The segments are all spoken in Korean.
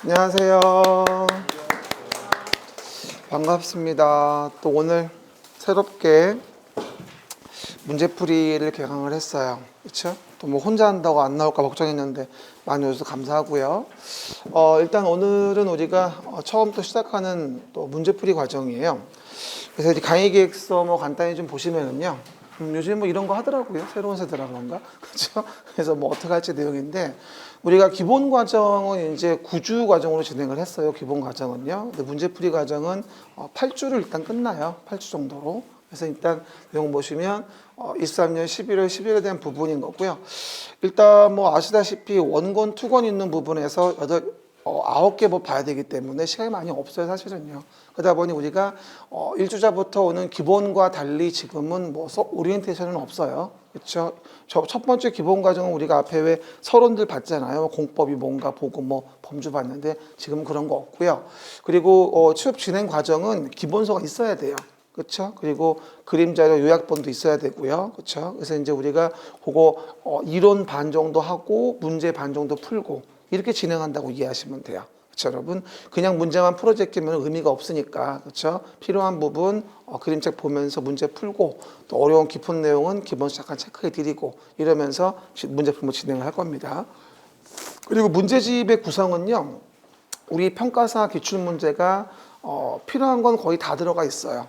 안녕하세요. 반갑습니다. 또 오늘 새롭게 문제풀이를 개강을 했어요. 그렇죠? 또 뭐 혼자 한다고 안 나올까 걱정했는데 많이 오셔서 감사하고요. 일단 오늘은 우리가 처음부터 시작하는 또 문제풀이 과정이에요. 그래서 이제 강의 계획서 뭐 간단히 좀 보시면은요. 요즘 뭐 이런 거 하더라고요. 새로운 세대라 그런가? 그렇죠? 그래서 뭐 어떻게 할지 내용인데 우리가 기본 과정은 이제 9주 과정으로 진행을 했어요. 기본 과정은요. 근데 문제풀이 과정은 8주를 일단 끝나요. 8주 정도로. 그래서 일단 내용 보시면 23년 11월 10일에 대한 부분인 거고요. 일단 뭐 아시다시피 원권, 투권 있는 부분에서 9개 뭐 봐야 되기 때문에 시간이 많이 없어요, 사실은요. 그러다 보니 우리가 1주자부터 오는 기본과 달리 지금은 뭐 오리엔테이션은 없어요. 그렇죠? 첫 번째 기본 과정은 우리가 앞에 왜 서론들 봤잖아요. 공법이 뭔가 보고 뭐 범주 봤는데 지금은 그런 거 없고요. 그리고 취업 진행 과정은 기본서가 있어야 돼요. 그렇죠? 그리고 그림 자료 요약본도 있어야 되고요. 그렇죠? 그래서 이제 우리가 그거 이론 반 정도 하고 문제 반 정도 풀고 이렇게 진행한다고 이해하시면 돼요. 그렇죠, 여러분? 그냥 문제만 풀어제끼면 의미가 없으니까, 그렇죠? 필요한 부분 그림책 보면서 문제 풀고 또 어려운 깊은 내용은 기본서 잠깐 체크해 드리고 이러면서 문제 풀고 진행을 할 겁니다. 그리고 문제집의 구성은요, 우리 평가사 기출문제가 필요한 건 거의 다 들어가 있어요.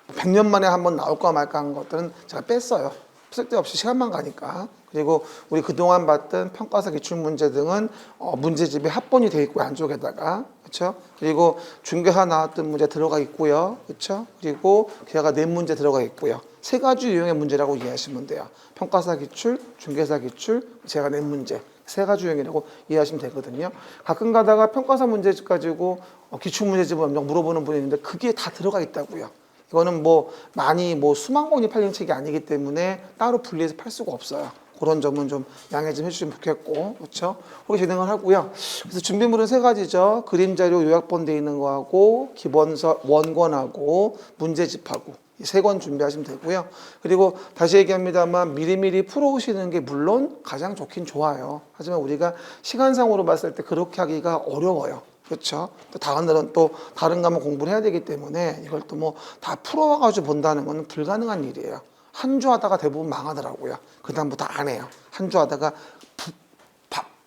100년 만에 한번 나올까 말까 한 것들은 제가 뺐어요. 쓸데없이 시간만 가니까. 그리고 우리 그동안 봤던 평가사 기출문제 등은 문제집에 합본이 되어 있고요. 안쪽에다가. 그렇죠? 그리고 중개사 나왔던 문제 들어가 있고요. 그렇죠? 그리고 걔가 네 문제 들어가 있고요. 세 가지 유형의 문제라고 이해하시면 돼요. 평가사 기출, 중개사 기출, 제가 낸 문제. 세 가지 유형이라고 이해하시면 되거든요. 가끔 가다가 평가사 문제집 가지고 기출문제집을 엄청 물어보는 분이 있는데 그게 다 들어가 있다고요. 이거는 뭐 많이 뭐 수만 권이 팔린 책이 아니기 때문에 따로 분리해서 팔 수가 없어요. 그런 점은 좀 양해 좀 해주시면 좋겠고, 그렇죠? 그렇게 진행을 하고요. 그래서 준비물은 세 가지죠. 그림 자료 요약본 돼 있는 거하고 기본서 원권하고 문제집하고 이 세 권 준비하시면 되고요. 그리고 다시 얘기합니다만 미리미리 풀어오시는 게 물론 가장 좋긴 좋아요. 하지만 우리가 시간상으로 봤을 때 그렇게 하기가 어려워요. 그렇죠. 또 다음 날은 또 다른 과목 공부를 해야 되기 때문에 이걸 또 뭐 다 풀어와가지고 본다는 건 불가능한 일이에요. 한 주 하다가 대부분 망하더라고요. 그 다음부터 안 해요. 한 주 하다가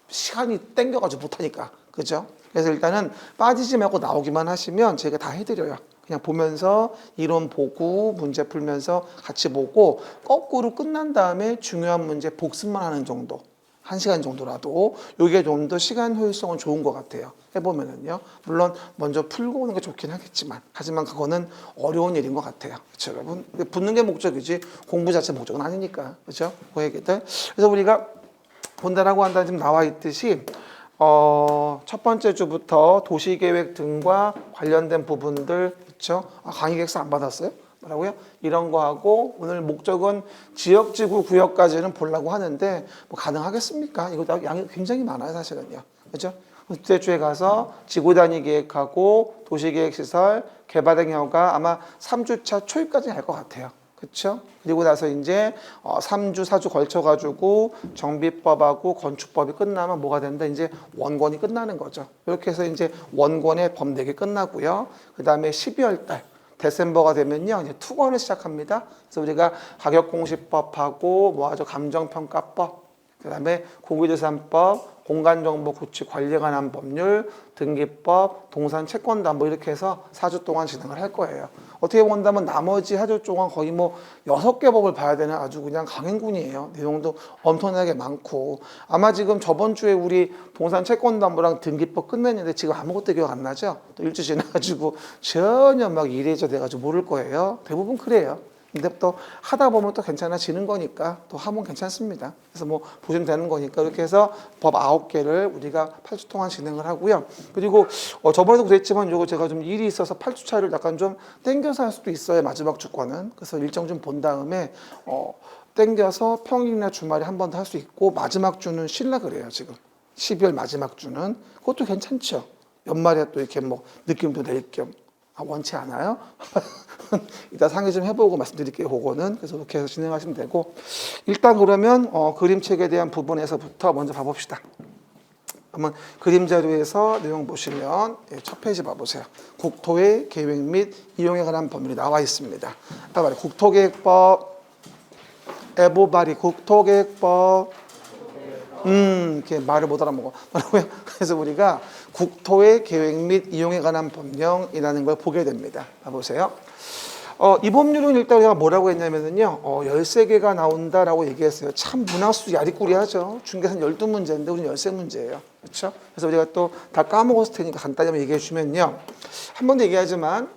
시간이 땡겨가지고 못하니까. 그죠? 그래서 일단은 빠지지 말고 나오기만 하시면 제가 다 해드려요. 그냥 보면서 이론 보고 문제 풀면서 같이 보고 거꾸로 끝난 다음에 중요한 문제 복습만 하는 정도. 1시간 정도라도 이게 좀 더 시간 효율성은 좋은 것 같아요. 해보면은요. 물론 먼저 풀고 오는 게 좋긴 하겠지만 하지만 그거는 어려운 일인 것 같아요. 그렇죠, 여러분? 붙는 게 목적이지 공부 자체 목적은 아니니까. 그렇죠? 그 얘기들. 그래서 우리가 본다라고 한다 지금 나와 있듯이 첫 번째 주부터 도시계획 등과 관련된 부분들 그렇죠? 강의 계획서 안 받았어요? 뭐라고요? 이런 거 하고 오늘 목적은 지역지구 구역까지는 보려고 하는데 뭐 가능하겠습니까? 이거 양이 굉장히 많아요, 사실은요. 그렇죠? 그때 주에 가서 지구 단위 계획하고 도시계획 시설 개발행 허가 아마 3주차 초입까지 할 것 같아요. 그렇죠? 그리고 나서 이제 3주, 4주 걸쳐가지고 정비법하고 건축법이 끝나면 뭐가 된다? 이제 원권이 끝나는 거죠. 이렇게 해서 이제 원권의 범대기 끝나고요. 그 다음에 12월 달 데셈버가 되면요, 이제 투권을 시작합니다. 그래서 우리가 가격공시법하고 뭐하죠? 감정평가법, 그 다음에 고기재산법, 공간정보 구축 관리에 관한 법률, 등기법, 동산 채권담보 이렇게 해서 4주 동안 진행을 할 거예요. 어떻게 본다면 나머지 4주 동안 거의 뭐 6개 법을 봐야 되는 아주 그냥 강행군이에요. 내용도 엄청나게 많고 아마 지금 저번 주에 우리 동산 채권담보랑 등기법 끝냈는데 지금 아무것도 기억 안 나죠? 또 일주 지나가지고 전혀 막 이래저 돼가지고 모를 거예요. 대부분 그래요. 근데 또 하다 보면 또 괜찮아지는 거니까 또 하면 괜찮습니다. 그래서 뭐 보시면 되는 거니까 이렇게 해서 법 9개를 우리가 8주 동안 진행을 하고요. 그리고 저번에도 그랬지만 이거 제가 좀 일이 있어서 8주 차를 약간 좀 땡겨서 할 수도 있어요. 마지막 주권은. 그래서 일정 좀 본 다음에 땡겨서 평일이나 주말에 한 번 더 할 수 있고 마지막 주는 쉬려 그래요. 지금 12월 마지막 주는 그것도 괜찮죠. 연말에 또 이렇게 뭐 느낌도 낼 겸. 원치 않아요? 이따 상의 좀 해보고 말씀드릴게요. 그거는. 그래서 그렇게 해서 진행하시면 되고 일단 그러면 그림책에 대한 부분에서부터 먼저 봐봅시다. 그러면 그림 자료에서 내용 보시면 첫 페이지 봐보세요. 국토의 계획 및 이용에 관한 법률이 나와 있습니다. 국토계획법, 에보바리 국토계획법. 이렇게 말을 못 알아먹어. 뭐라고요? 그래서 우리가 국토의 계획 및 이용에 관한 법령이라는 걸 보게 됩니다. 봐보세요. 이 법률은 일단 우리가 뭐라고 했냐면요. 13개가 나온다라고 얘기했어요. 참 문학수 야리꾸리하죠. 중계산 12문제인데 우리는 13문제예요. 그렇죠? 그래서 우리가 또 다 까먹었을 테니까 간단히 한번 얘기해 주면요. 한 번도 얘기하지만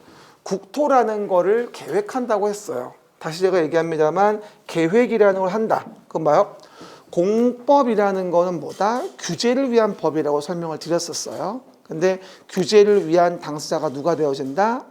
국토라는 거를 계획한다고 했어요. 다시 제가 얘기합니다만 계획이라는 걸 한다. 그건 뭐요? 공법이라는 거는 뭐다? 규제를 위한 법이라고 설명을 드렸었어요. 근데 규제를 위한 당사자가 누가 되어진다?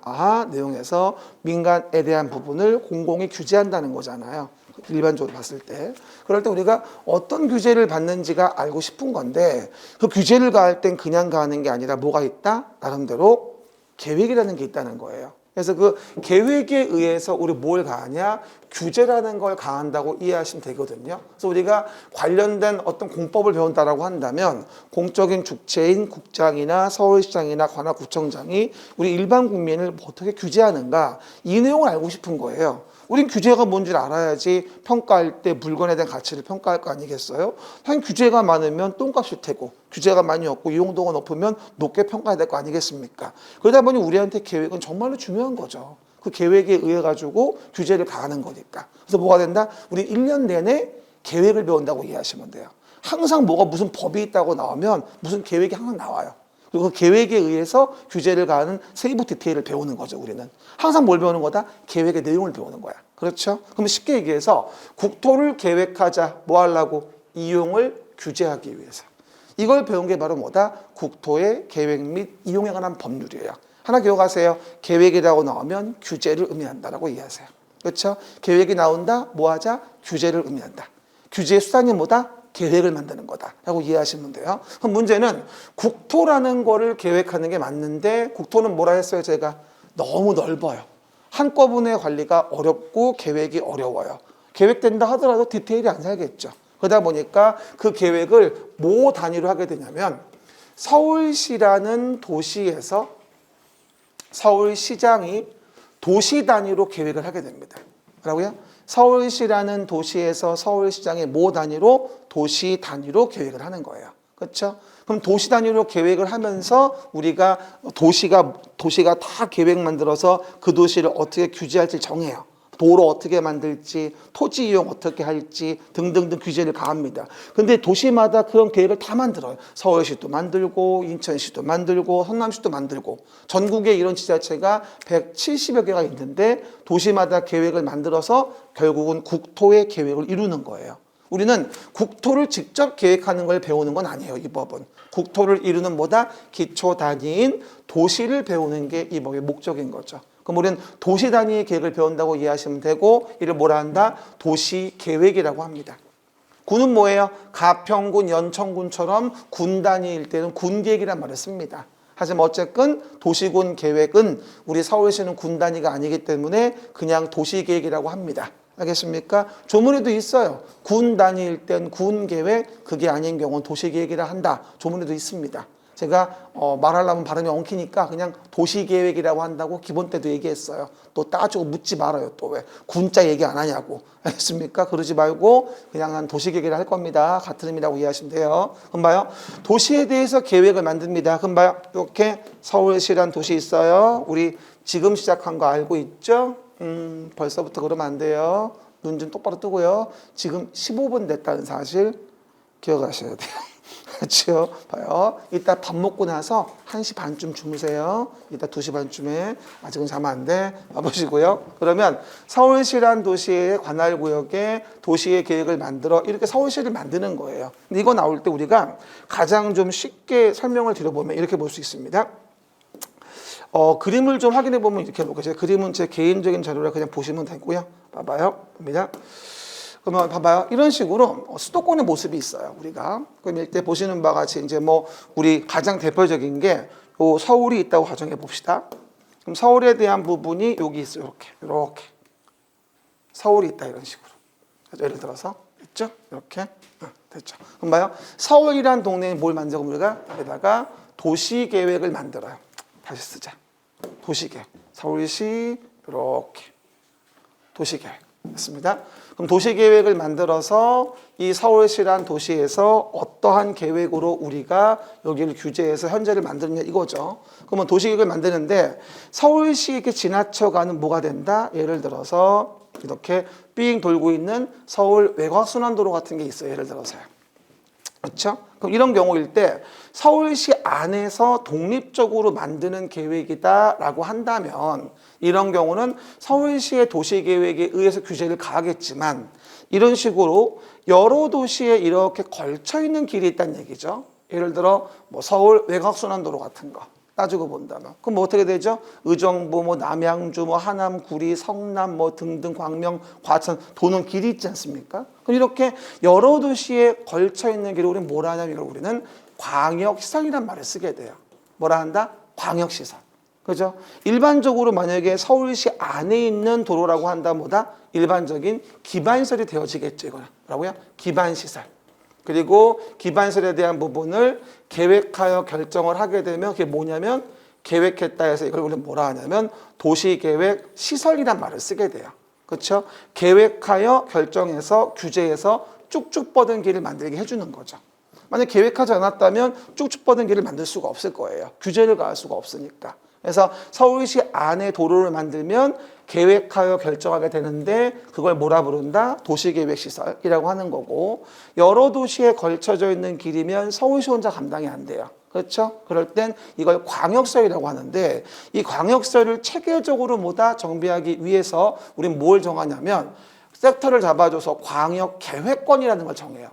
내용에서 민간에 대한 부분을 공공이 규제한다는 거잖아요. 일반적으로 봤을 때. 그럴 때 우리가 어떤 규제를 받는지가 알고 싶은 건데 그 규제를 가할 땐 그냥 가는 게 아니라 뭐가 있다? 나름대로 계획이라는 게 있다는 거예요. 그래서 그 계획에 의해서 우리 뭘 가하냐? 규제라는 걸 가한다고 이해하시면 되거든요. 그래서 우리가 관련된 어떤 공법을 배운다라고 한다면 공적인 주체인 국장이나 서울시장이나 관할구청장이 우리 일반 국민을 어떻게 규제하는가 이 내용을 알고 싶은 거예요. 우린 규제가 뭔지를 알아야지 평가할 때 물건에 대한 가치를 평가할 거 아니겠어요? 당연히 규제가 많으면 똥값일 테고 규제가 많이 없고 이용도가 높으면 높게 평가해야 될 거 아니겠습니까? 그러다 보니 우리한테 계획은 정말로 중요한 거죠. 그 계획에 의해 가지고 규제를 가하는 거니까. 그래서 뭐가 된다? 우리 1년 내내 계획을 배운다고 이해하시면 돼요. 항상 뭐가 무슨 법이 있다고 나오면 무슨 계획이 항상 나와요. 그리고 그 계획에 의해서 규제를 가하는 세부 디테일을 배우는 거죠, 우리는. 항상 뭘 배우는 거다? 계획의 내용을 배우는 거야. 그렇죠? 그럼 쉽게 얘기해서 국토를 계획하자. 뭐 하려고? 이용을 규제하기 위해서. 이걸 배운 게 바로 뭐다? 국토의 계획 및 이용에 관한 법률이에요. 하나 기억하세요. 계획이라고 나오면 규제를 의미한다라고 이해하세요. 그렇죠? 계획이 나온다. 뭐 하자? 규제를 의미한다. 규제의 수단이 뭐다? 계획을 만드는 거다라고 이해하시면 돼요. 그럼 문제는 국토라는 거를 계획하는 게 맞는데 국토는 뭐라 했어요? 제가 너무 넓어요. 한꺼번에 관리가 어렵고 계획이 어려워요. 계획된다 하더라도 디테일이 안 살겠죠. 그러다 보니까 그 계획을 뭐 단위로 하게 되냐면 서울시라는 도시에서 서울시장이 도시 단위로 계획을 하게 됩니다. 뭐라고요? 서울시라는 도시에서 서울시장이 모 단위로 도시 단위로 계획을 하는 거예요. 그렇죠? 그럼 도시 단위로 계획을 하면서 우리가 도시가 다 계획 만들어서 그 도시를 어떻게 규제할지 정해요. 도로 어떻게 만들지, 토지 이용 어떻게 할지 등등등 규제를 가합니다. 근데 도시마다 그런 계획을 다 만들어요. 서울시도 만들고 인천시도 만들고 성남시도 만들고 전국에 이런 지자체가 170여 개가 있는데 도시마다 계획을 만들어서 결국은 국토의 계획을 이루는 거예요. 우리는 국토를 직접 계획하는 걸 배우는 건 아니에요. 이 법은. 국토를 이루는 뭐다? 기초 단위인 도시를 배우는 게 이 법의 목적인 거죠. 그럼 우리는 도시 단위의 계획을 배운다고 이해하시면 되고 이를 뭐라 한다? 도시 계획이라고 합니다. 군은 뭐예요? 가평군, 연천군처럼 군 단위일 때는 군 계획이란 말을 씁니다. 하지만 어쨌든 도시군 계획은 우리 서울시는 군 단위가 아니기 때문에 그냥 도시 계획이라고 합니다. 알겠습니까? 조문에도 있어요. 군 단위일 땐 군 계획, 그게 아닌 경우는 도시 계획이라 한다. 조문에도 있습니다. 제가 말하려면 발음이 엉키니까 그냥 도시 계획이라고 한다고 기본 때도 얘기했어요. 또 따지고 묻지 말아요. 또 왜 군자 얘기 안 하냐고. 알겠습니까? 그러지 말고 그냥 한 도시 계획이라 할 겁니다. 같은 의미라고 이해하시면 돼요. 그럼 봐요. 도시에 대해서 계획을 만듭니다. 그럼 봐요. 이렇게 서울시란 도시 있어요. 우리 지금 시작한 거 알고 있죠? 벌써부터 그러면 안 돼요. 눈 좀 똑바로 뜨고요. 지금 15분 됐다는 사실 기억하셔야 돼요. 그렇죠? 봐요. 이따 밥 먹고 나서 1시 반쯤 주무세요. 이따 2시 반쯤에 아직은 자면 안 돼. 와보시고요. 그러면 서울시란 도시의 관할구역에 도시의 계획을 만들어 이렇게 서울시를 만드는 거예요. 근데 이거 나올 때 우리가 가장 좀 쉽게 설명을 드려보면 이렇게 볼 수 있습니다. 그림을 좀 확인해 보면 이렇게 놓고 제가 그림은 제 개인적인 자료라 그냥 보시면 되고요. 봐봐요. 봅니다. 그러면 봐봐요. 이런 식으로 수도권의 모습이 있어요. 우리가. 그럼 이때 보시는 바와 같이 이제 뭐 우리 가장 대표적인 게 요 서울이 있다고 가정해 봅시다. 그럼 서울에 대한 부분이 여기 있어요. 이렇게. 서울이 있다 이런 식으로. 예를 들어서 있죠? 이렇게. 됐죠. 그럼 봐요. 서울이란 동네에 뭘 만들고 우리가 여기다가 도시계획을 만들어요. 다시 쓰자. 도시계획. 서울시 이렇게 도시계획 됐습니다. 그럼 도시계획을 만들어서 이 서울시란 도시에서 어떠한 계획으로 우리가 여기를 규제해서 현재를 만드느냐 이거죠. 그러면 도시계획을 만드는데 서울시에 이렇게 지나쳐가는 뭐가 된다? 예를 들어서 이렇게 삥 돌고 있는 서울 외곽순환도로 같은 게 있어요. 예를 들어서요. 그렇죠? 그럼 이런 경우일 때 서울시 안에서 독립적으로 만드는 계획이다라고 한다면 이런 경우는 서울시의 도시계획에 의해서 규제를 가하겠지만 이런 식으로 여러 도시에 이렇게 걸쳐 있는 길이 있다는 얘기죠. 예를 들어 뭐 서울 외곽순환도로 같은 거 따지고 본다면 그럼 뭐 어떻게 되죠? 의정부, 뭐 남양주, 뭐 하남, 구리, 성남 뭐 등등 광명, 과천 도는 길이 있지 않습니까? 그럼 이렇게 여러 도시에 걸쳐 있는 길을 우리는 뭐라 하냐면 이걸 우리는 광역시설이란 말을 쓰게 돼요. 뭐라 한다? 광역시설. 그죠? 일반적으로 만약에 서울시 안에 있는 도로라고 한다면 뭐다? 일반적인 기반시설이 되어지겠죠. 이거는 뭐라고요? 기반시설. 그리고 기반시설에 대한 부분을 계획하여 결정을 하게 되면 그게 뭐냐면 계획했다 해서 이걸 우리는 뭐라 하냐면 도시계획 시설이란 말을 쓰게 돼요. 그렇죠? 계획하여 결정해서 규제해서 쭉쭉 뻗은 길을 만들게 해주는 거죠. 만약 계획하지 않았다면 쭉쭉 뻗은 길을 만들 수가 없을 거예요. 규제를 가할 수가 없으니까. 그래서 서울시 안에 도로를 만들면 계획하여 결정하게 되는데 그걸 뭐라 부른다? 도시계획시설이라고 하는 거고 여러 도시에 걸쳐져 있는 길이면 서울시 혼자 감당이 안 돼요. 그렇죠? 그럴 땐 이걸 광역시설이라고 하는데 이 광역시설을 체계적으로 뭐다 정비하기 위해서 우리는 뭘 정하냐면 섹터를 잡아줘서 광역계획권이라는 걸 정해요.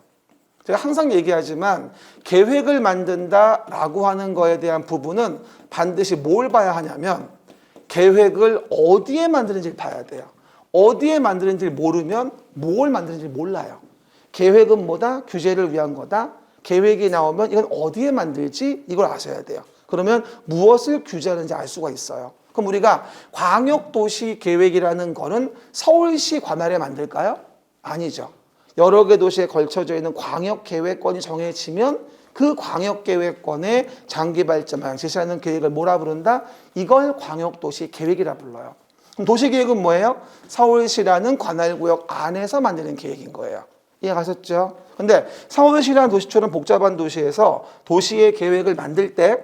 제가 항상 얘기하지만 계획을 만든다라고 하는 거에 대한 부분은 반드시 뭘 봐야 하냐면 계획을 어디에 만드는지를 봐야 돼요. 어디에 만드는지를 모르면 뭘 만드는지 몰라요. 계획은 뭐다? 규제를 위한 거다. 계획이 나오면 이건 어디에 만들지? 이걸 아셔야 돼요. 그러면 무엇을 규제하는지 알 수가 있어요. 그럼 우리가 광역도시계획이라는 거는 서울시 관할에 만들까요? 아니죠. 여러 개 도시에 걸쳐져 있는 광역계획권이 정해지면 그 광역계획권의 장기발전 방향 제시하는 계획을 뭐라 부른다? 이걸 광역도시계획이라 불러요. 그럼 도시계획은 뭐예요? 서울시라는 관할구역 안에서 만드는 계획인 거예요. 이해가셨죠? 근데 서울시라는 도시처럼 복잡한 도시에서 도시의 계획을 만들 때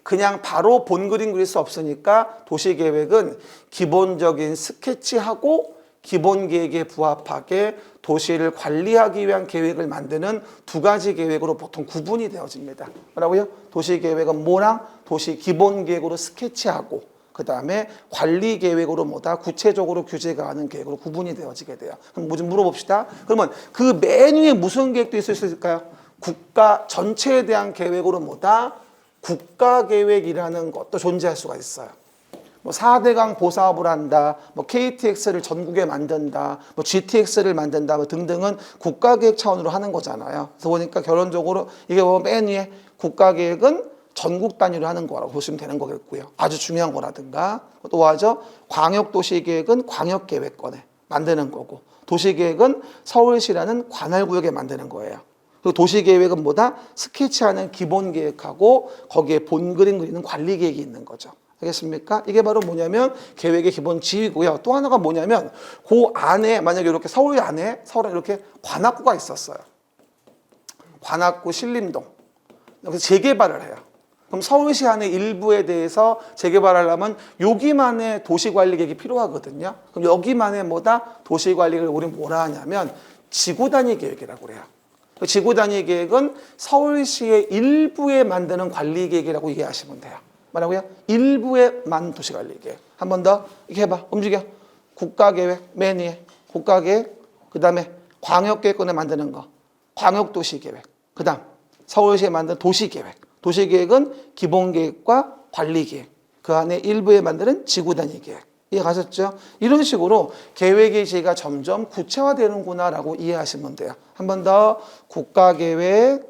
그냥 바로 본 그림 그릴 수 없으니까 도시계획은 기본적인 스케치하고 기본 계획에 부합하게 도시를 관리하기 위한 계획을 만드는 두 가지 계획으로 보통 구분이 되어집니다. 뭐라고요? 도시계획은 뭐랑 도시 기본 계획으로 스케치하고 그 다음에 관리 계획으로 뭐다 구체적으로 규제가 하는 계획으로 구분이 되어지게 돼요. 그럼 뭐 좀 물어봅시다. 그러면 그 맨 위에 무슨 계획도 있을 수 있을까요? 국가 전체에 대한 계획으로 뭐다 국가계획이라는 것도 존재할 수가 있어요. 뭐 4대강 보사업을 한다, 뭐 KTX를 전국에 만든다, 뭐 GTX를 만든다, 뭐 등등은 국가계획 차원으로 하는 거잖아요. 그래서 보니까 결론적으로 이게 뭐 맨 위에 국가계획은 전국 단위로 하는 거라고 보시면 되는 거겠고요. 아주 중요한 거라든가 또 하죠. 광역도시계획은 광역계획권에 만드는 거고 도시계획은 서울시라는 관할구역에 만드는 거예요. 그리고 도시계획은 뭐다? 스케치하는 기본계획하고 거기에 본 그림 그리는 관리계획이 있는 거죠. 알겠습니까? 이게 바로 뭐냐면 계획의 기본 지위고요. 또 하나가 뭐냐면 그 안에 만약에 이렇게 서울 안에 서울에 이렇게 관악구가 있었어요. 관악구 신림동. 여기서 재개발을 해요. 그럼 서울시 안에 일부에 대해서 재개발하려면 여기만의 도시관리계획이 필요하거든요. 그럼 여기만의 뭐다? 도시관리를 우리는 뭐라 하냐면 지구단위 계획이라고 그래요. 지구단위 계획은 서울시의 일부에 만드는 관리계획이라고 이해하시면 돼요. 뭐라고요? 일부에만 도시관리계획. 한 번 더 이렇게 해봐. 움직여. 국가계획 맨 위에 국가계획 그 다음에 광역계획권에 만드는 거 광역도시계획 그 다음 서울시에 만든 도시계획 도시계획은 기본계획과 관리계획 그 안에 일부에 만드는 지구단위계획 이해 가셨죠? 이런 식으로 계획의 지위가 점점 구체화되는구나 라고 이해하시면 돼요. 한 번 더 국가계획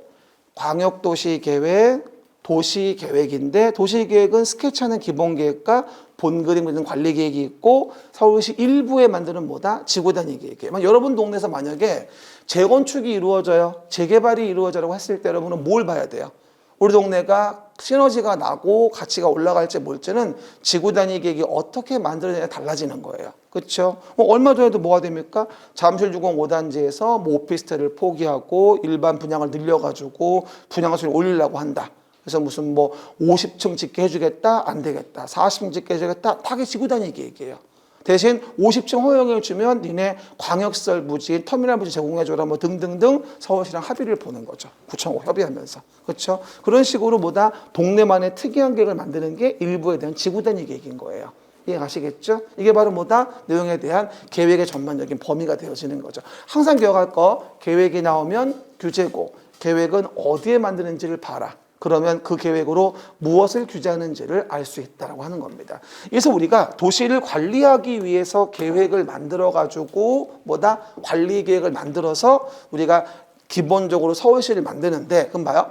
광역도시계획 도시계획인데 도시계획은 스케치하는 기본계획과 본그림 그리는 관리 계획이 있고 서울시 일부에 만드는 뭐다? 지구단위 계획이에요. 여러분 동네에서 만약에 재건축이 이루어져요, 재개발이 이루어져라고 했을 때 여러분은 뭘 봐야 돼요? 우리 동네가 시너지가 나고 가치가 올라갈지 뭘지는 지구단위 계획이 어떻게 만들어지냐에 달라지는 거예요. 그렇죠? 얼마 전에도 뭐가 됩니까? 잠실주공 5단지에서 뭐 오피스텔을 포기하고 일반 분양을 늘려가지고 분양수를 올리려고 한다. 그래서 무슨 뭐 50층 짓게 해주겠다, 안 되겠다. 40층 짓게 해주겠다, 다 지구단위 계획이에요. 대신 50층 허용해 주면 니네 광역시설 부지, 터미널 부지 제공해줘라 뭐 등등등 서울시랑 합의를 보는 거죠. 구청하고 협의하면서. 그렇죠? 그런 식으로 뭐다 동네만의 특이한 계획을 만드는 게 일부에 대한 지구단위 계획인 거예요. 이해가시겠죠? 이게 바로 뭐다? 내용에 대한 계획의 전반적인 범위가 되어지는 거죠. 항상 기억할 거, 계획이 나오면 규제고 계획은 어디에 만드는지를 봐라. 그러면 그 계획으로 무엇을 규제하는지를 알 수 있다고 하는 겁니다. 그래서 우리가 도시를 관리하기 위해서 계획을 만들어가지고 뭐다? 관리 계획을 만들어서 우리가 기본적으로 서울시를 만드는데, 그럼 봐요.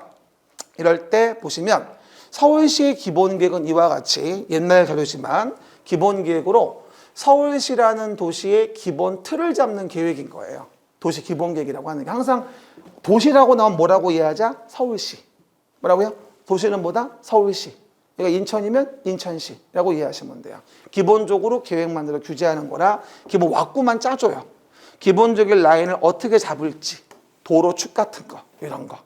이럴 때 보시면 서울시의 기본 계획은 이와 같이 옛날 자료지만 기본 계획으로 서울시라는 도시의 기본 틀을 잡는 계획인 거예요. 도시 기본 계획이라고 하는 게 항상 도시라고 나오면 뭐라고 이해하자? 서울시. 뭐라고요? 도시는 뭐다? 서울시. 그러니까 인천이면 인천시라고 이해하시면 돼요. 기본적으로 계획 만들어 규제하는 거라 기본 왁구만 짜줘요. 기본적인 라인을 어떻게 잡을지, 도로축 같은 거, 이런 거.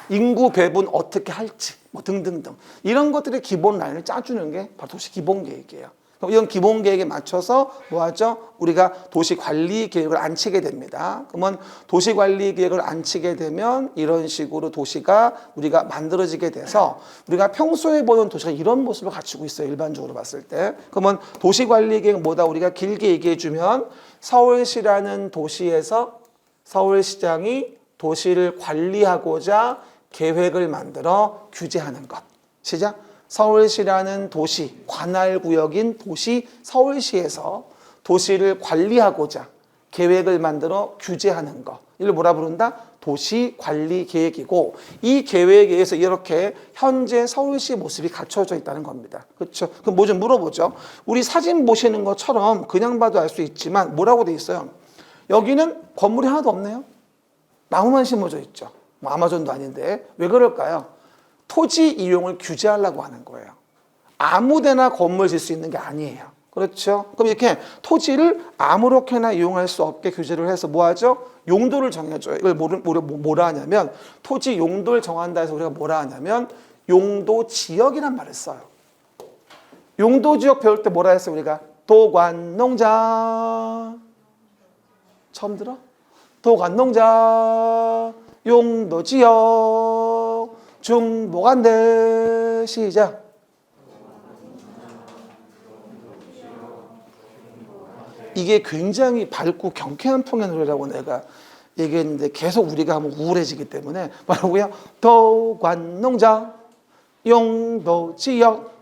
인구 배분 어떻게 할지, 뭐 등등등. 이런 것들의 기본 라인을 짜주는 게 바로 도시 기본 계획이에요. 그럼 이런 기본 계획에 맞춰서 뭐 하죠? 우리가 도시 관리 계획을 안치게 됩니다. 그러면 도시 관리 계획을 안치게 되면 이런 식으로 도시가 우리가 만들어지게 돼서 우리가 평소에 보는 도시가 이런 모습을 갖추고 있어요. 일반적으로 봤을 때. 그러면 도시 관리 계획 뭐다? 우리가 길게 얘기해 주면 서울시라는 도시에서 서울시장이 도시를 관리하고자 계획을 만들어 규제하는 것. 시작. 서울시라는 도시, 관할구역인 도시 서울시에서 도시를 관리하고자 계획을 만들어 규제하는 것. 이를 뭐라 부른다? 도시관리계획이고, 이 계획에 의해서 이렇게 현재 서울시 모습이 갖춰져 있다는 겁니다. 그렇죠? 그럼 뭐 좀 물어보죠. 우리 사진 보시는 것처럼 그냥 봐도 알 수 있지만 뭐라고 돼 있어요? 여기는 건물이 하나도 없네요. 나무만 심어져 있죠. 뭐 아마존도 아닌데 왜 그럴까요? 토지 이용을 규제하려고 하는 거예요. 아무데나 건물 질 수 있는 게 아니에요. 그렇죠? 그럼 이렇게 토지를 아무렇게나 이용할 수 없게 규제를 해서 뭐 하죠? 용도를 정해줘요. 이걸 뭐라 하냐면, 토지 용도를 정한다 해서 우리가 뭐라 하냐면 용도 지역이란 말을 써요. 용도 지역 배울 때 뭐라 했어요? 우리가 도관농장. 처음 들어? 도관농장, 용도 지역, 중보관대. 시작. 이게 굉장히 밝고 경쾌한 풍의 노래라고 내가 얘기했는데 계속 우리가 하면 우울해지기 때문에 뭐라고요? 도관농장, 용도지역,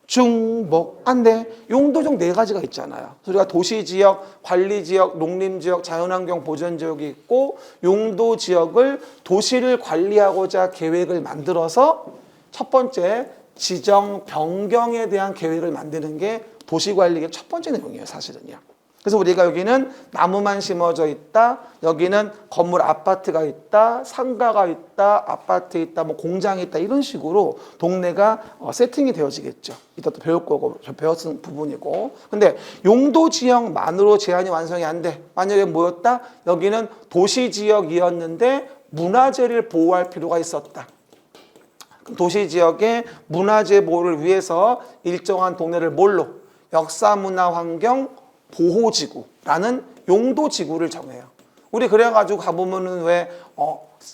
중복안대. 용도종 4가지가 있잖아요. 우리가 도시지역, 관리지역, 농림지역, 자연환경 보전지역이 있고, 용도지역을 도시를 관리하고자 계획을 만들어서 첫 번째 지정 변경에 대한 계획을 만드는 게 도시관리의 첫 번째 내용이에요, 사실은요. 그래서 우리가 여기는 나무만 심어져 있다, 여기는 건물 아파트가 있다, 상가가 있다, 아파트 있다, 뭐 공장이 있다, 이런 식으로 동네가 세팅이 되어지겠죠. 이따 또 배울 거고, 배웠은 부분이고. 근데 용도 지역만으로 제한이 완성이 안 돼. 만약에 뭐였다? 여기는 도시 지역이었는데 문화재를 보호할 필요가 있었다. 도시 지역의 문화재 보호를 위해서 일정한 동네를 뭘로? 역사문화환경 보호지구라는 용도지구를 정해요. 우리 그래가지고 가보면은 왜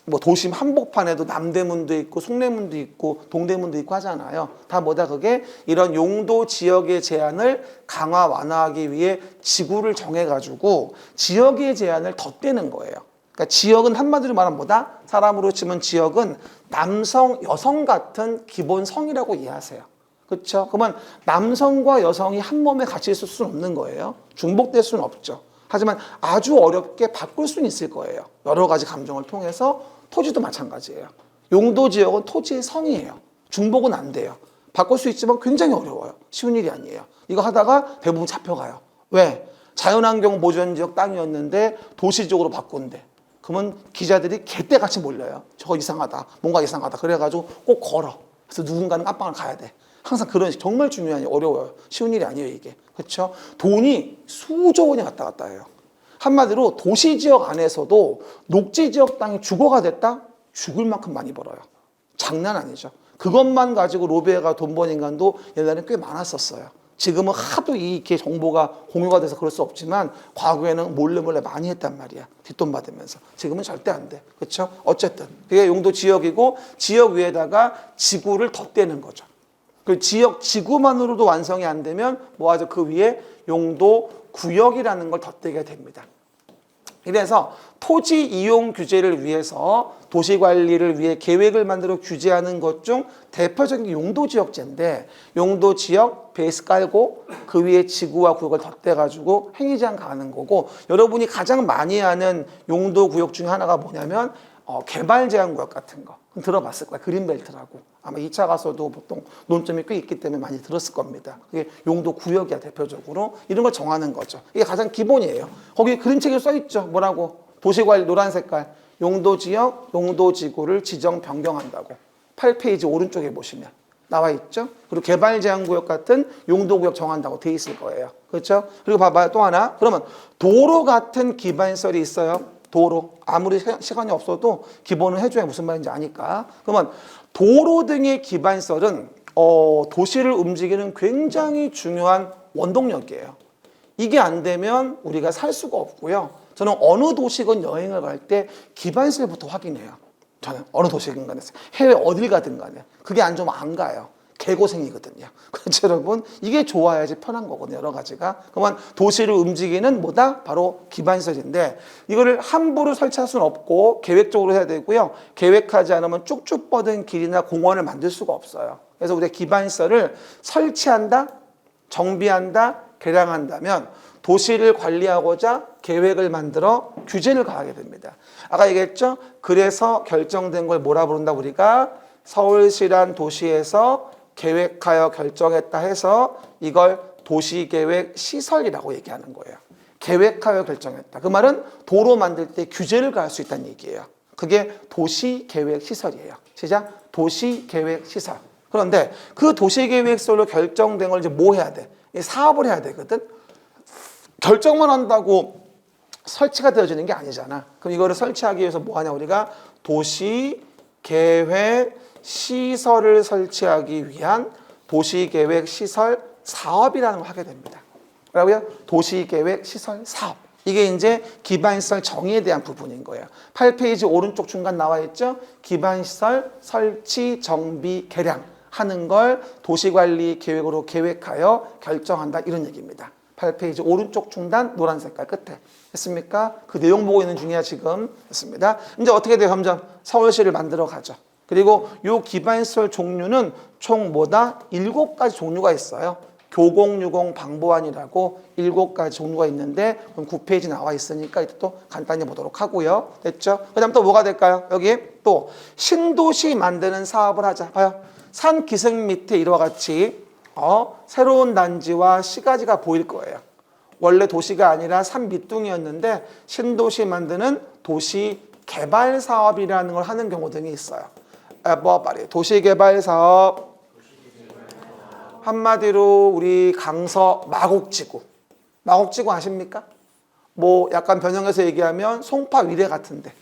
뭐 도심 한복판에도 남대문도 있고 송내문도 있고 동대문도 있고 하잖아요. 다 뭐다? 그게 이런 용도 지역의 제한을 강화 완화하기 위해 지구를 정해가지고 지역의 제한을 덧대는 거예요. 그러니까 지역은 한마디로 말하면 뭐다? 사람으로 치면 지역은 남성, 여성 같은 기본 성이라고 이해하세요. 그렇죠? 그러면 남성과 여성이 한 몸에 같이 있을 수는 없는 거예요. 중복될 수는 없죠. 하지만 아주 어렵게 바꿀 수는 있을 거예요. 여러 가지 감정을 통해서. 토지도 마찬가지예요. 용도 지역은 토지의 성이에요. 중복은 안 돼요. 바꿀 수 있지만 굉장히 어려워요. 쉬운 일이 아니에요. 이거 하다가 대부분 잡혀가요. 왜? 자연환경 보전지역 땅이었는데 도시적으로 바꾼대. 그러면 기자들이 개떼같이 몰려요. 저거 이상하다. 뭔가 이상하다. 그래가지고 꼭 걸어. 그래서 누군가는 깜빵을 가야 돼. 항상 그런 식 정말 중요한 어려워요. 쉬운 일이 아니에요 이게. 그렇죠? 돈이 수조 원이 왔다 갔다 해요. 한마디로 도시지역 안에서도 녹지지역 땅이 주거가 됐다? 죽을 만큼 많이 벌어요. 장난 아니죠. 그것만 가지고 로비에가 돈 번 인간도 옛날에는 꽤 많았었어요. 지금은 하도 이렇게 정보가 공유가 돼서 그럴 수 없지만 과거에는 몰래 많이 했단 말이야. 뒷돈 받으면서. 지금은 절대 안 돼. 그렇죠? 어쨌든 그게 용도 지역이고 지역 위에다가 지구를 덧대는 거죠. 그 지역 지구만으로도 완성이 안 되면 뭐하죠? 그 위에 용도 구역이라는 걸 덧대게 됩니다. 이래서 토지 이용 규제를 위해서 도시관리를 위해 계획을 만들어 규제하는 것 중 대표적인 게 용도지역제인데 용도지역 베이스 깔고 그 위에 지구와 구역을 덧대가지고 행위제한 가는 거고 여러분이 가장 많이 아는 용도구역 중에 하나가 뭐냐면 개발제한구역 같은 거 들어봤을 거야. 그린벨트라고. 아마 2차 가서도 보통 논점이 꽤 있기 때문에 많이 들었을 겁니다. 그게 용도구역이야 대표적으로. 이런 걸 정하는 거죠. 이게 가장 기본이에요. 거기 그림책에 써있죠. 뭐라고? 도시관리 노란 색깔. 용도지역, 용도지구를 지정 변경한다고. 8페이지 오른쪽에 보시면 나와 있죠. 그리고 개발제한구역 같은 용도구역 정한다고 돼 있을 거예요. 그렇죠? 그리고 봐봐요. 또 하나. 그러면 도로 같은 기반시설이 있어요. 도로. 아무리 시간이 없어도 기본을 해줘야 무슨 말인지 아니까. 그러면 도로 등의 기반시설은 도시를 움직이는 굉장히 중요한 원동력이에요. 이게 안 되면 우리가 살 수가 없고요. 저는 어느 도시건 여행을 갈 때 기반시설부터 확인해요. 저는 어느 도시건 간에 해외 어딜 가든 간에 그게 안 좋으면 안 가요. 개고생이거든요. 그렇죠, 여러분? 이게 좋아야지 편한 거거든요, 여러 가지가. 그러면 도시를 움직이는 뭐다? 바로 기반시설인데 이거를 함부로 설치할 수는 없고 계획적으로 해야 되고요. 계획하지 않으면 쭉쭉 뻗은 길이나 공원을 만들 수가 없어요. 그래서 우리가 기반시설을 설치한다, 정비한다, 개량한다면 도시를 관리하고자 계획을 만들어 규제를 가하게 됩니다. 아까 얘기했죠? 그래서 결정된 걸 뭐라 부른다 우리가? 서울시란 도시에서 계획하여 결정했다 해서 이걸 도시계획 시설이라고 얘기하는 거예요. 계획하여 결정했다. 그 말은 도로 만들 때 규제를 가할 수 있다는 얘기예요. 그게 도시계획 시설이에요. 시작. 도시계획 시설. 그런데 그 도시계획 시설로 결정된 걸 이제 뭐 해야 돼? 사업을 해야 되거든. 결정만 한다고 설치가 되어지는 게 아니잖아. 그럼 이거를 설치하기 위해서 뭐 하냐 우리가? 도시계획 시설을 설치하기 위한 도시계획 시설 사업이라는 걸 하게 됩니다. 뭐라고요? 도시계획 시설 사업. 이게 이제 기반시설 정의에 대한 부분인 거예요. 8페이지 오른쪽 중간 나와 있죠? 기반시설 설치, 정비, 개량 하는 걸 도시관리 계획으로 계획하여 결정한다 이런 얘기입니다. 8페이지 오른쪽 중단 노란 색깔 끝에 했습니까? 그 내용 보고 있는 중이야 지금. 했습니다. 이제 어떻게 돼요? 점점 서울시를 만들어 가죠. 그리고 요 기반시설 종류는 총 뭐다? 7가지 종류가 있어요. 교공유공 방보안이라고 7가지 종류가 있는데 9페이지 나와 있으니까 이때 또 간단히 보도록 하고요. 됐죠? 그 다음 또 뭐가 될까요? 여기 또 신도시 만드는 사업을 하자. 봐요. 산 기슭 밑에 이와 같이 새로운 단지와 시가지가 보일 거예요. 원래 도시가 아니라 산 밑둥이었는데 신도시 만드는 도시 개발 사업이라는 걸 하는 경우 등이 있어요. 도시개발 사업. 한마디로 우리 강서 마곡지구. 마곡지구 아십니까? 뭐 약간 변형해서 얘기하면 송파 위례 같은데.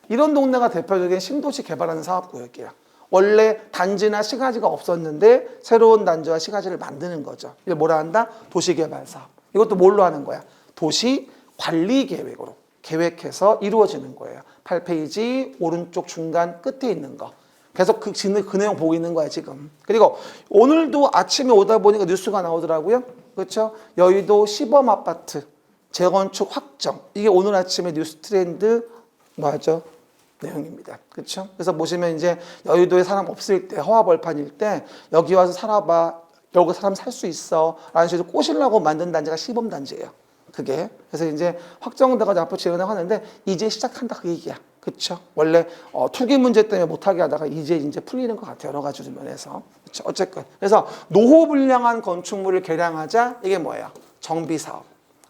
이런 동네가 대표적인 신도시 개발하는 사업구역이에요. 원래 단지나 시가지가 없었는데 새로운 단지와 시가지를 만드는 거죠. 이걸 뭐라 한다? 도시개발 사업. 이것도 뭘로 하는 거야? 도시관리계획으로 계획해서 이루어지는 거예요. 8페이지 오른쪽 중간 끝에 있는 거. 계속 그 내용 보고 있는 거야 지금. 그리고 오늘도 아침에 오다 보니까 뉴스가 나오더라고요. 그렇죠? 여의도 시범아파트 재건축 확정. 이게 오늘 아침에 뉴스 트렌드 맞아 내용입니다. 그렇죠? 그래서 보시면 이제 여의도에 사람 없을 때 허화벌판일 때 여기 와서 살아봐. 여기 사람 살 수 있어. 라는 식으로 꼬시려고 만든 단지가 시범단지예요. 그게. 그래서 이제 확정돼가지고 앞으로 진행을 하는데 이제 시작한다 그 얘기야. 그렇죠? 원래 투기 문제 때문에 못하게 하다가 이제 풀리는 것 같아요. 여러 가지 면에서. 그렇죠? 어쨌건 그래서 노후 불량한 건축물을 개량하자. 이게 뭐예요? 정비 사업.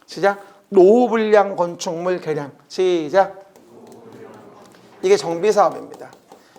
시작. 노후 불량 건축물 개량. 시작. 이게 정비 사업입니다.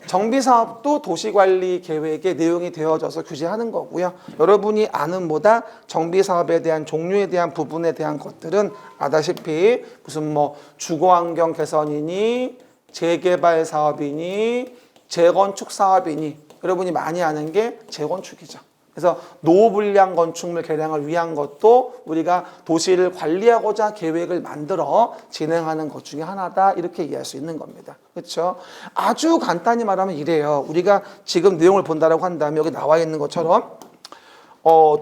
정비 사업도 도시관리 계획에 내용이 되어져서 규제하는 거고요. 여러분이 아는 뭐다 정비 사업에 대한 종류에 대한 부분에 대한 것들은 아다시피 무슨 뭐 주거환경 개선이니 재개발 사업이니 재건축 사업이니 여러분이 많이 아는 게 재건축이죠. 그래서 노후불량 건축물 개량을 위한 것도 우리가 도시를 관리하고자 계획을 만들어 진행하는 것 중에 하나다 이렇게 이해할 수 있는 겁니다. 그렇죠? 아주 간단히 말하면 이래요. 우리가 지금 내용을 본다라고 한다면 여기 나와 있는 것처럼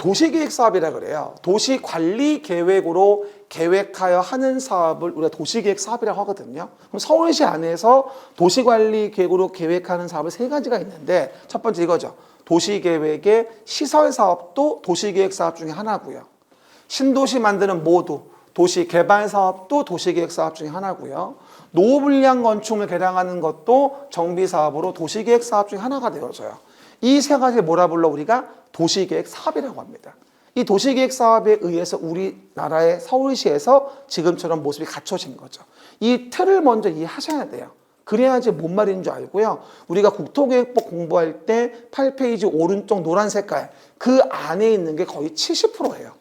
도시계획 사업이라 그래요. 도시관리계획으로 계획하여 하는 사업을 우리가 도시계획 사업이라고 하거든요. 그럼 서울시 안에서 도시관리계획으로 계획하는 사업은 세 가지가 있는데 첫 번째 이거죠. 도시계획의 시설사업도 도시계획 사업 중에 하나고요. 신도시 만드는 모두 도시개발 사업도 도시계획 사업 중에 하나고요. 노후불량 건축을 개량하는 것도 정비사업으로 도시계획 사업 중에 하나가 되어져요. 이 세 가지를 뭐라 불러 우리가 도시계획 사업이라고 합니다. 이 도시계획 사업에 의해서 우리나라의 서울시에서 지금처럼 모습이 갖춰진 거죠. 이 틀을 먼저 이해하셔야 돼요. 그래야지 뭔 말인 줄 알고요. 우리가 국토계획법 공부할 때 8페이지 오른쪽 노란 색깔 그 안에 있는 게 거의 70%예요.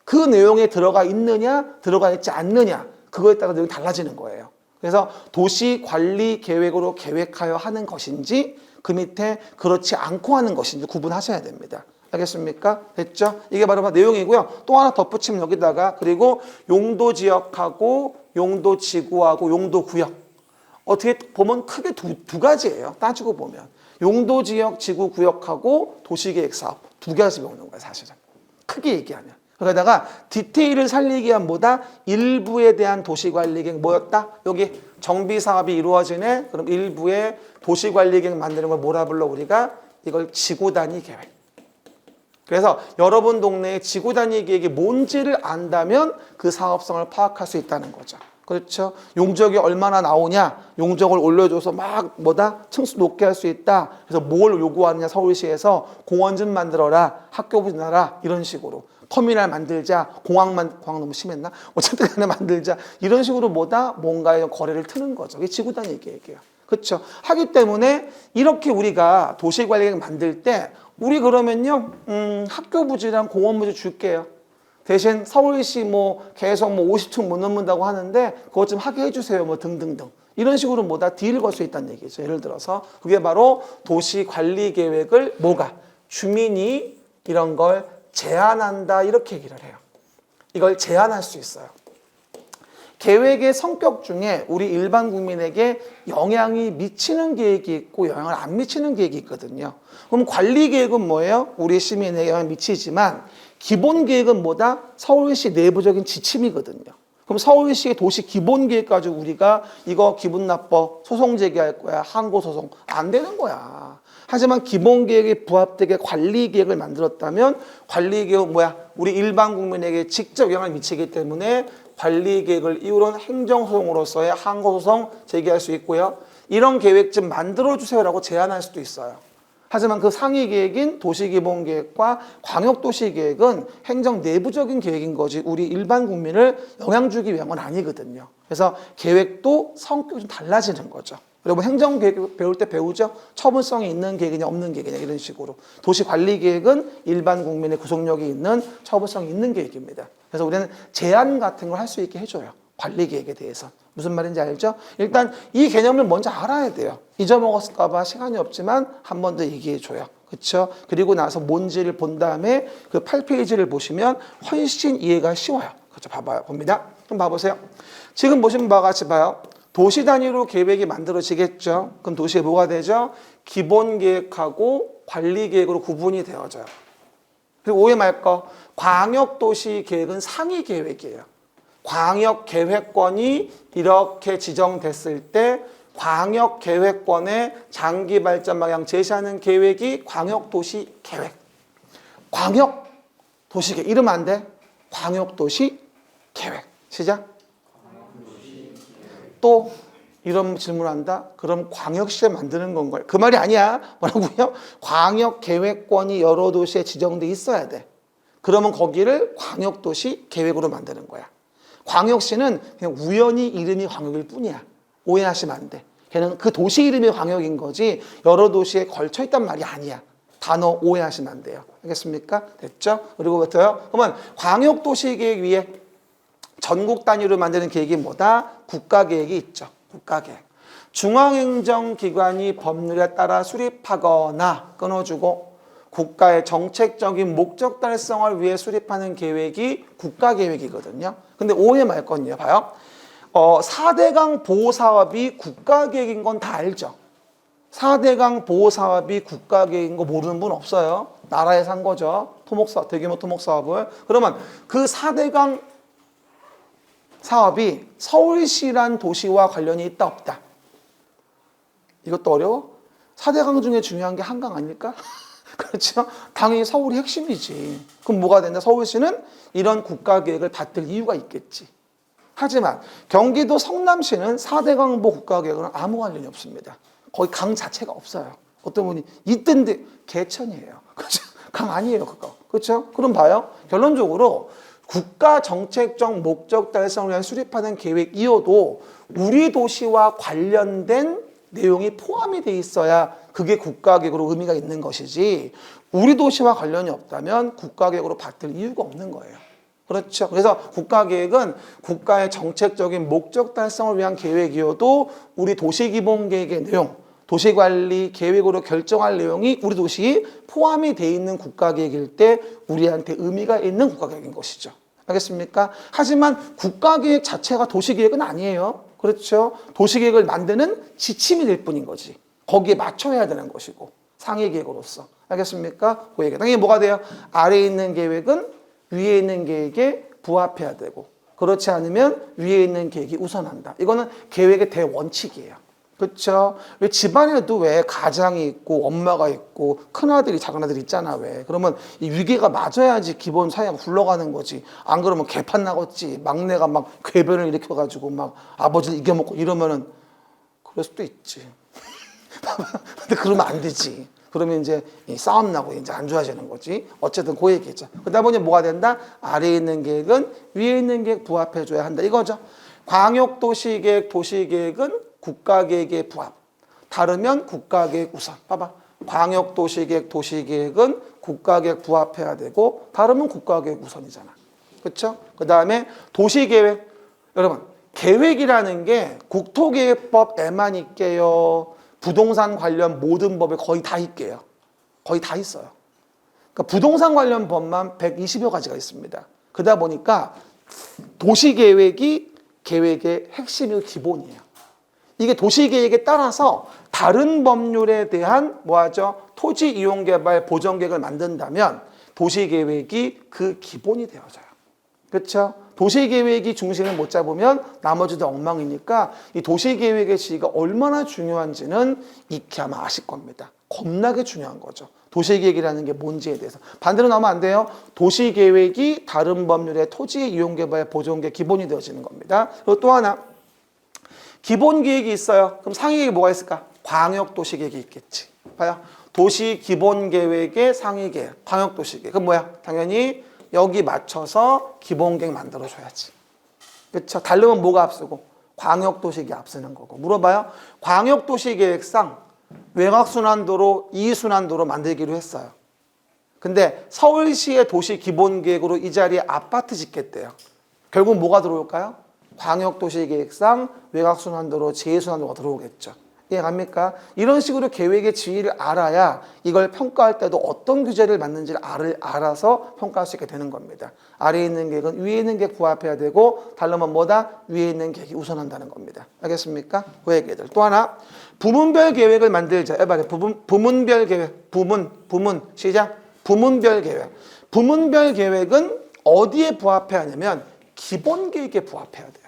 그 내용에 들어가 있느냐 들어가 있지 않느냐 그거에 따라 내용이 달라지는 거예요. 그래서 도시관리계획으로 계획하여 하는 것인지 그 밑에 그렇지 않고 하는 것인지 구분하셔야 됩니다. 알겠습니까? 됐죠? 이게 바로 내용이고요. 또 하나 덧붙이면 여기다가 그리고 용도지역하고 용도지구하고 용도구역 어떻게 보면 크게 두 가지예요. 따지고 보면 용도지역, 지구구역하고 도시계획사업 두 가지 배우는 거예요. 사실은 크게 얘기하면. 그러다가 디테일을 살리기 위한 뭐다? 일부에 대한 도시관리계획 뭐였다? 여기 정비사업이 이루어지네? 그럼 일부의 도시관리계획 만드는 걸 뭐라 불러 우리가? 이걸 지구단위 계획. 그래서 여러분 동네에 지구단위 계획이 뭔지를 안다면 그 사업성을 파악할 수 있다는 거죠. 그렇죠? 용적이 얼마나 나오냐? 용적을 올려줘서 막 뭐다? 층수 높게 할 수 있다. 그래서 뭘 요구하느냐? 서울시에서 공원 좀 만들어라. 학교 지나라. 이런 식으로. 터미널 만들자. 공항 너무 심했나? 어쨌든 간에 만들자. 이런 식으로 뭐다? 뭔가의 거래를 트는 거죠. 이게 지구단위 계획이에요. 그렇죠? 하기 때문에 이렇게 우리가 도시관리계획 만들 때 우리 그러면요. 학교 부지랑 공원 부지 줄게요. 대신 서울시 뭐 계속 뭐 50층 못 넘는다고 하는데 그것 좀 하게 해주세요. 뭐 등등등. 이런 식으로 뭐다 딜을 걸 수 있다는 얘기죠. 예를 들어서 그게 바로 도시관리계획을 뭐가 주민이 이런 걸 제한한다 이렇게 얘기를 해요. 이걸 제한할 수 있어요. 계획의 성격 중에 우리 일반 국민에게 영향이 미치는 계획이 있고 영향을 안 미치는 계획이 있거든요. 그럼 관리계획은 뭐예요? 우리 시민에게 영향을 미치지만 기본 계획은 뭐다? 서울시 내부적인 지침이거든요. 그럼 서울시의 도시 기본 계획 가지고 우리가 이거 기분 나빠 소송 제기할 거야. 항고 소송 안 되는 거야. 하지만 기본 계획에 부합되게 관리 계획을 만들었다면 관리 계획은 뭐야? 우리 일반 국민에게 직접 영향을 미치기 때문에 관리 계획을 이유로 행정 소송으로서의 항고 소송 제기할 수 있고요. 이런 계획 좀 만들어 주세요라고 제안할 수도 있어요. 하지만 그 상위 계획인 도시기본계획과 광역도시계획은 행정 내부적인 계획인 거지 우리 일반 국민을 영향 주기 위한 건 아니거든요. 그래서 계획도 성격이 좀 달라지는 거죠. 여러분 행정계획 배울 때 배우죠? 처분성이 있는 계획이냐 없는 계획이냐 이런 식으로. 도시관리계획은 일반 국민의 구속력이 있는 처분성이 있는 계획입니다. 그래서 우리는 제한 같은 걸 할 수 있게 해줘요. 관리계획에 대해서. 무슨 말인지 알죠? 일단 이 개념을 먼저 알아야 돼요. 잊어먹었을까 봐 시간이 없지만 한 번 더 얘기해 줘요. 그렇죠? 그리고 나서 뭔지를 본 다음에 그 8페이지를 보시면 훨씬 이해가 쉬워요. 그렇죠? 봐봐요. 봅니다. 좀 봐보세요. 지금 보신 바와 같이 봐요. 도시 단위로 계획이 만들어지겠죠. 그럼 도시에 뭐가 되죠? 기본 계획하고 관리 계획으로 구분이 되어져요. 그리고 오해 말 거. 광역도시 계획은 상위 계획이에요. 광역계획권이 이렇게 지정됐을 때 광역계획권의 장기 발전 방향 제시하는 계획이 광역도시계획. 광역도시계획. 이러면 안 돼. 광역도시계획. 시작. 또 이런 질문한다? 그럼 광역시를 만드는 건가요? 그 말이 아니야. 뭐라고요? 광역계획권이 여러 도시에 지정돼 있어야 돼. 그러면 거기를 광역도시 계획으로 만드는 거야. 광역시는 그냥 우연히 이름이 광역일 뿐이야. 오해하시면 안 돼. 걔는 그 도시 이름이 광역인 거지 여러 도시에 걸쳐 있단 말이 아니야. 단어 오해하시면 안 돼요. 알겠습니까? 됐죠? 그리고 부터요. 그러면 광역도시계획 위에 전국 단위로 만드는 계획이 뭐다? 국가계획이 있죠. 국가계획. 중앙행정기관이 법률에 따라 수립하거나 끊어주고 국가의 정책적인 목적 달성을 위해 수립하는 계획이 국가계획이거든요. 근데 오해 말 건요. 봐요. 4대강 보호사업이 국가계획인 건 다 알죠. 4대강 보호사업이 국가계획인 거 모르는 분 없어요. 나라에서 한 거죠. 토목사업, 대규모 토목사업을. 그러면 그 4대강 사업이 서울시란 도시와 관련이 있다 없다? 이것도 어려워? 4대강 중에 중요한 게 한강 아닐까? 그렇죠? 당연히 서울이 핵심이지. 그럼 뭐가 된다? 서울시는 이런 국가계획을 받들 이유가 있겠지. 하지만 경기도 성남시는 4대강보 국가계획은 아무 관련이 없습니다. 거의 강 자체가 없어요. 어떤 분이 있던데 개천이에요. 그렇죠? 강 아니에요, 그거. 그렇죠? 그럼 봐요. 결론적으로 국가 정책적 목적 달성을 위한 수립하는 계획이어도 우리 도시와 관련된 내용이 포함이 돼 있어야 그게 국가계획으로 의미가 있는 것이지 우리 도시와 관련이 없다면 국가계획으로 받들 이유가 없는 거예요. 그렇죠. 그래서 국가계획은 국가의 정책적인 목적 달성을 위한 계획이어도 우리 도시기본계획의 내용, 도시관리 계획으로 결정할 내용이 우리 도시에 포함이 돼 있는 국가계획일 때 우리한테 의미가 있는 국가계획인 것이죠. 알겠습니까? 하지만 국가계획 자체가 도시계획은 아니에요. 그렇죠. 도시계획을 만드는 지침이 될 뿐인 거지. 거기에 맞춰야 되는 것이고 상위계획으로서. 알겠습니까? 그 얘기. 당연히 뭐가 돼요? 아래에 있는 계획은 위에 있는 계획에 부합해야 되고 그렇지 않으면 위에 있는 계획이 우선한다. 이거는 계획의 대원칙이에요. 그렇죠? 왜 집안에도 왜 가장이 있고 엄마가 있고 큰아들이 작은아들이 있잖아. 왜? 그러면 이 위계가 맞아야지 기본 사회가 굴러가는 거지. 안 그러면 개판 나겠지. 막내가 막 궤변을 일으켜가지고 막 아버지를 이겨먹고 이러면은 그럴 수도 있지. 근데 그러면 안 되지. 그러면 이제 싸움 나고 이제 안 좋아지는 거지. 어쨌든 그 얘기죠. 그러다 보니 뭐가 된다? 아래에 있는 계획은 위에 있는 계획 부합해줘야 한다. 이거죠. 광역도시계획, 도시계획은 국가계획에 부합. 다르면 국가계획 우선. 봐봐. 광역도시계획, 도시계획은 국가계획 부합해야 되고 다르면 국가계획 우선이잖아. 그렇죠? 그 다음에 도시계획. 여러분, 계획이라는 게 국토계획법에만 있게요. 부동산 관련 모든 법에 거의 다 있게요. 거의 다 있어요. 그러니까 부동산 관련 법만 120여 가지가 있습니다. 그러다 보니까 도시계획이 계획의 핵심이고 기본이에요. 이게 도시계획에 따라서 다른 법률에 대한 뭐하죠? 토지 이용 개발 보전 계획을 만든다면 도시계획이 그 기본이 되어져요. 그렇죠? 도시계획이 중심을 못 잡으면 나머지도 엉망이니까 이 도시계획의 지위가 얼마나 중요한지는 익히 아마 아실 겁니다. 겁나게 중요한 거죠. 도시계획이라는 게 뭔지에 대해서. 반대로 나오면 안 돼요. 도시계획이 다른 법률의 토지 이용개발 보존계획 기본이 되어지는 겁니다. 그리고 또 하나 기본계획이 있어요. 그럼 상위계획이 뭐가 있을까? 광역도시계획이 있겠지. 봐요. 도시기본계획의 상위계획, 광역도시계획. 그럼 뭐야? 당연히 여기 맞춰서 기본계획 만들어줘야지. 그렇죠? 다르면 뭐가 앞서고? 광역도시계획이 앞서는 거고. 물어봐요. 광역도시계획상 외곽순환도로 2순환도로 만들기로 했어요. 근데 서울시의 도시기본계획으로 이 자리에 아파트 짓겠대요. 결국 뭐가 들어올까요? 광역도시계획상 외곽순환도로 제2순환도가 들어오겠죠. 이해갑니까? 이런 식으로 계획의 지위를 알아야 이걸 평가할 때도 어떤 규제를 맞는지를 알아서 평가할 수 있게 되는 겁니다. 아래에 있는 계획은 위에 있는 계획 부합해야 되고 다르면 뭐다? 위에 있는 계획이 우선한다는 겁니다. 알겠습니까? 그 얘기들. 또 하나 부문별 계획을 만들자. 해봐요. 부문별 계획. 부문 시작. 부문별 계획. 부문별 계획은 어디에 부합해야 하냐면 기본 계획에 부합해야 돼요.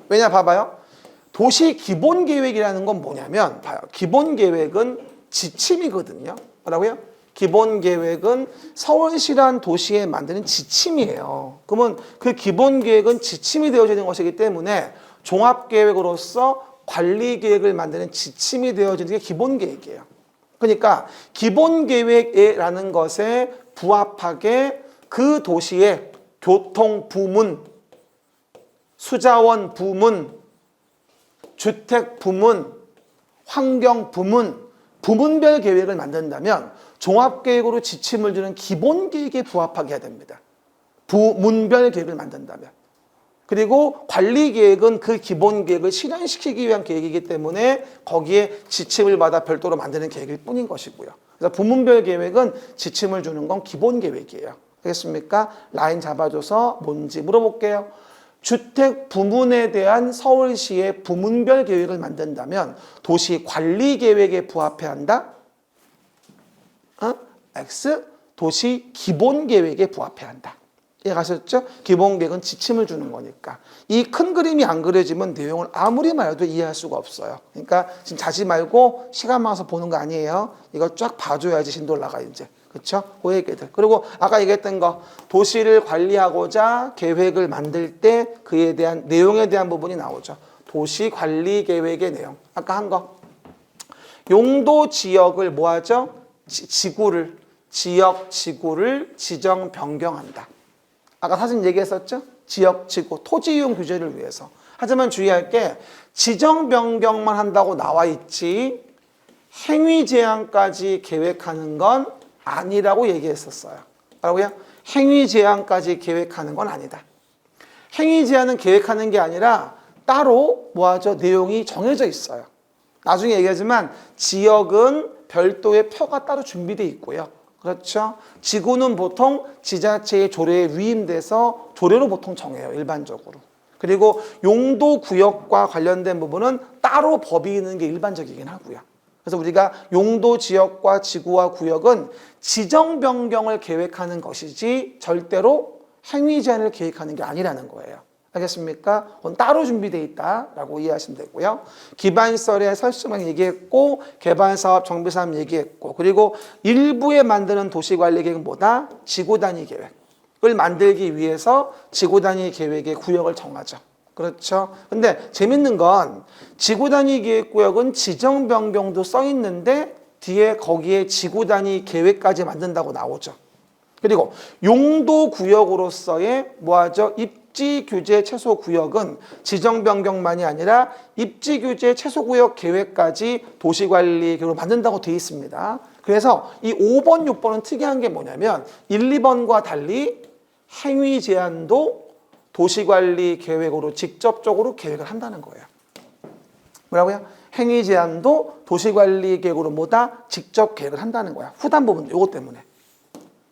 왜냐 봐봐요. 도시 기본 계획이라는 건 뭐냐면 봐요. 기본 계획은 지침이거든요. 뭐라고요? 기본 계획은 서울시란 도시에 만드는 지침이에요. 그러면 그 기본 계획은 지침이 되어지는 것이기 때문에 종합 계획으로서 관리 계획을 만드는 지침이 되어지는 게 기본 계획이에요. 그러니까 기본 계획이라는 것에 부합하게 그 도시의 교통 부문, 수자원 부문, 주택 부문, 환경 부문, 부문별 계획을 만든다면 종합계획으로 지침을 주는 기본 계획에 부합하게 해야 됩니다. 부문별 계획을 만든다면. 그리고 관리 계획은 그 기본 계획을 실현시키기 위한 계획이기 때문에 거기에 지침을 받아 별도로 만드는 계획일 뿐인 것이고요. 그래서 부문별 계획은 지침을 주는 건 기본 계획이에요. 알겠습니까? 라인 잡아줘서 뭔지 물어볼게요. 주택 부문에 대한 서울시의 부문별 계획을 만든다면 도시 관리 계획에 부합해야 한다? X. 도시 기본 계획에 부합해야 한다. 이해가셨죠? 기본 계획은 지침을 주는 거니까. 이 큰 그림이 안 그려지면 내용을 아무리 말해도 이해할 수가 없어요. 그러니까 지금 자지 말고 시간 많아서 보는 거 아니에요. 이거 쫙 봐줘야지 진도 올라가 이제. 그렇죠? 그 얘기들. 그리고 아까 얘기했던 거 도시를 관리하고자 계획을 만들 때 그에 대한 내용에 대한 부분이 나오죠. 도시 관리 계획의 내용. 아까 한 거. 용도 지역을 뭐 하죠? 지구를 지정 변경한다. 아까 사진 얘기했었죠? 지역, 지구, 토지 이용 규제를 위해서. 하지만 주의할 게 지정 변경만 한다고 나와 있지 행위 제한까지 계획하는 건 아니라고 얘기했었어요. 뭐라고요? 행위 제한까지 계획하는 건 아니다. 행위 제한은 계획하는 게 아니라 따로 뭐 하죠? 내용이 정해져 있어요. 나중에 얘기하지만 지역은 별도의 표가 따로 준비되어 있고요. 그렇죠? 지구는 보통 지자체의 조례에 위임돼서 조례로 보통 정해요. 일반적으로. 그리고 용도 구역과 관련된 부분은 따로 법이 있는 게 일반적이긴 하고요. 그래서 우리가 용도 지역과 지구와 구역은 지정 변경을 계획하는 것이지 절대로 행위 제한을 계획하는 게 아니라는 거예요. 알겠습니까? 그건 따로 준비되어 있다라고 이해하시면 되고요. 기반시설의 설치만 얘기했고 개발사업, 정비사업 얘기했고 그리고 일부에 만드는 도시관리계획은 뭐다? 지구단위 계획을 만들기 위해서 지구단위 계획의 구역을 정하죠. 그렇죠? 근데 재밌는 건 지구단위 계획구역은 지정 변경도 써 있는데 뒤에 거기에 지구단위 계획까지 만든다고 나오죠. 그리고 용도구역으로서의 뭐하죠? 입지규제 최소구역은 지정 변경만이 아니라 입지규제 최소구역 계획까지 도시관리계획으로 만든다고 되어 있습니다. 그래서 이 5번, 6번은 특이한 게 뭐냐면 1, 2번과 달리 행위 제한도 도시관리 계획으로 직접적으로 계획을 한다는 거예요. 뭐라고요? 행위 제한도 도시관리 계획으로 뭐다? 직접 계획을 한다는 거야. 후단 부분, 요거 때문에.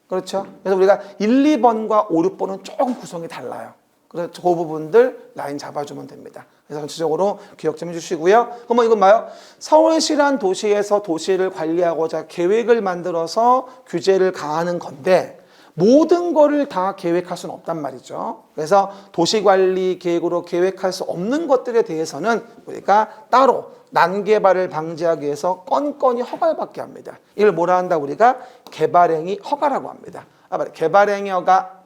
그렇죠? 그래서 우리가 1, 2번과 5, 6번은 조금 구성이 달라요. 그래서 그 부분들 라인 잡아주면 됩니다. 그래서 전체적으로 기억 좀 해주시고요. 그러면 이건 뭐예요? 서울시란 도시에서 도시를 관리하고자 계획을 만들어서 규제를 가하는 건데 모든 거를 다 계획할 수는 없단 말이죠. 그래서 도시관리 계획으로 계획할 수 없는 것들에 대해서는 우리가 따로 난개발을 방지하기 위해서 건건이 허가를 받게 합니다. 이걸 뭐라 한다? 우리가 개발행위 허가라고 합니다. 개발행위 허가.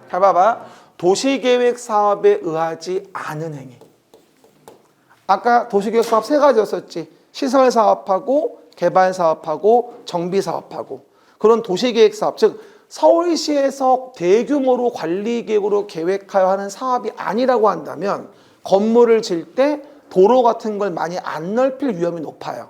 잘 봐봐. 도시계획 사업에 의하지 않은 행위. 아까 도시계획 사업 세 가지였었지. 시설 사업하고 개발 사업하고 정비 사업하고. 그런 도시계획 사업, 즉 서울시에서 대규모로 관리계획으로 계획하여 하는 사업이 아니라고 한다면 건물을 질 때 도로 같은 걸 많이 안 넓힐 위험이 높아요.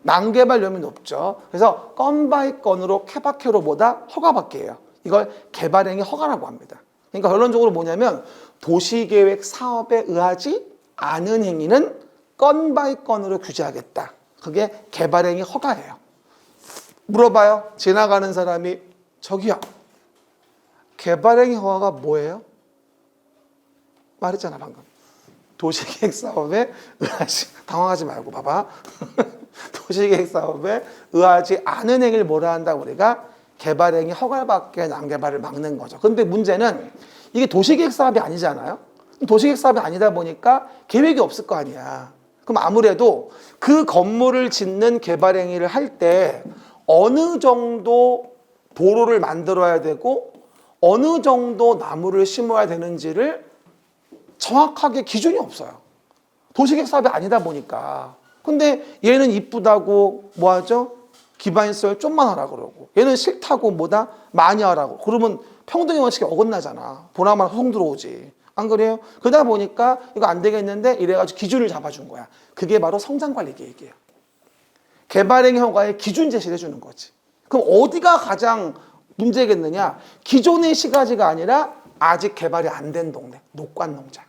난개발 위험이 높죠. 그래서 건 바이 건으로 케바케로 보다 허가받게 해요. 이걸 개발행위 허가라고 합니다. 그러니까 결론적으로 뭐냐면 도시계획 사업에 의하지 않은 행위는 건 바이 건으로 규제하겠다. 그게 개발행위 허가예요. 물어봐요. 지나가는 사람이 저기요. 개발행위 허가가 뭐예요? 말했잖아 방금. 도시계획 사업에 의하지, 당황하지 말고 봐봐. 도시계획 사업에 의하지 않은 행위를 뭐라 한다 우리가? 개발행위 허가를 받게 난개발을 막는 거죠. 근데 문제는 이게 도시계획 사업이 아니잖아요. 도시계획 사업이 아니다 보니까 계획이 없을 거 아니야. 그럼 아무래도 그 건물을 짓는 개발행위를 할 때 어느 정도 도로를 만들어야 되고 어느 정도 나무를 심어야 되는지를 정확하게 기준이 없어요. 도시계획 사업이 아니다 보니까. 근데 얘는 이쁘다고 뭐 하죠? 기반시설 좀만 하라 그러고, 얘는 싫다고 뭐다? 많이 하라고. 그러면 평등의 원칙이 어긋나잖아. 보나마나 소송 들어오지. 안 그래요? 그러다 보니까 이거 안 되겠는데 이래가지고 기준을 잡아준 거야. 그게 바로 성장관리계획이에요. 개발행위 허가의 기준 제시를 해주는 거지. 그럼 어디가 가장 문제겠느냐? 기존의 시가지가 아니라 아직 개발이 안 된 동네, 녹관농장.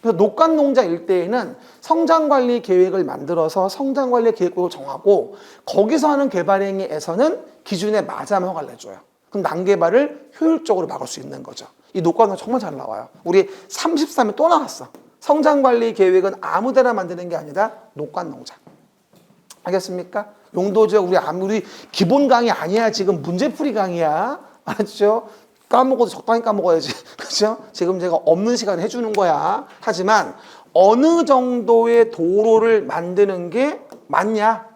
그래서 녹관농장 일대에는 성장관리 계획을 만들어서 성장관리 계획을 정하고, 거기서 하는 개발행위에서는 기준에 맞아야만 허가를 내줘요. 그럼 난개발을 효율적으로 막을 수 있는 거죠. 이 녹관농장 정말 잘 나와요. 우리 33에 또 나왔어. 성장관리 계획은 아무데나 만드는 게 아니라 녹관농장. 알겠습니까? 용도지역 우리 아무리 기본 강의 아니야. 지금 문제풀이 강의야. 알았죠? 까먹어도 적당히 까먹어야지. 그렇죠? 지금 제가 없는 시간에 해주는 거야. 하지만 어느 정도의 도로를 만드는 게 맞냐?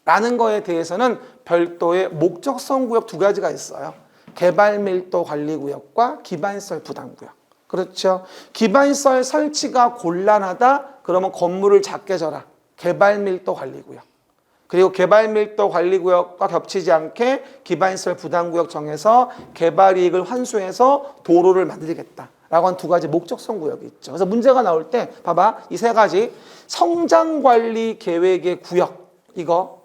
라는 거에 대해서는 별도의 목적성 구역 두 가지가 있어요. 개발밀도 관리구역과 기반시설 부담구역. 그렇죠? 기반시설 설치가 곤란하다? 그러면 건물을 작게 져라. 개발밀도 관리구역. 그리고 개발밀도 관리구역과 겹치지 않게 기반시설 부담구역 정해서 개발이익을 환수해서 도로를 만들겠다 라고 한 두 가지 목적성 구역이 있죠. 그래서 문제가 나올 때 봐봐, 이 세 가지 성장관리 계획의 구역, 이거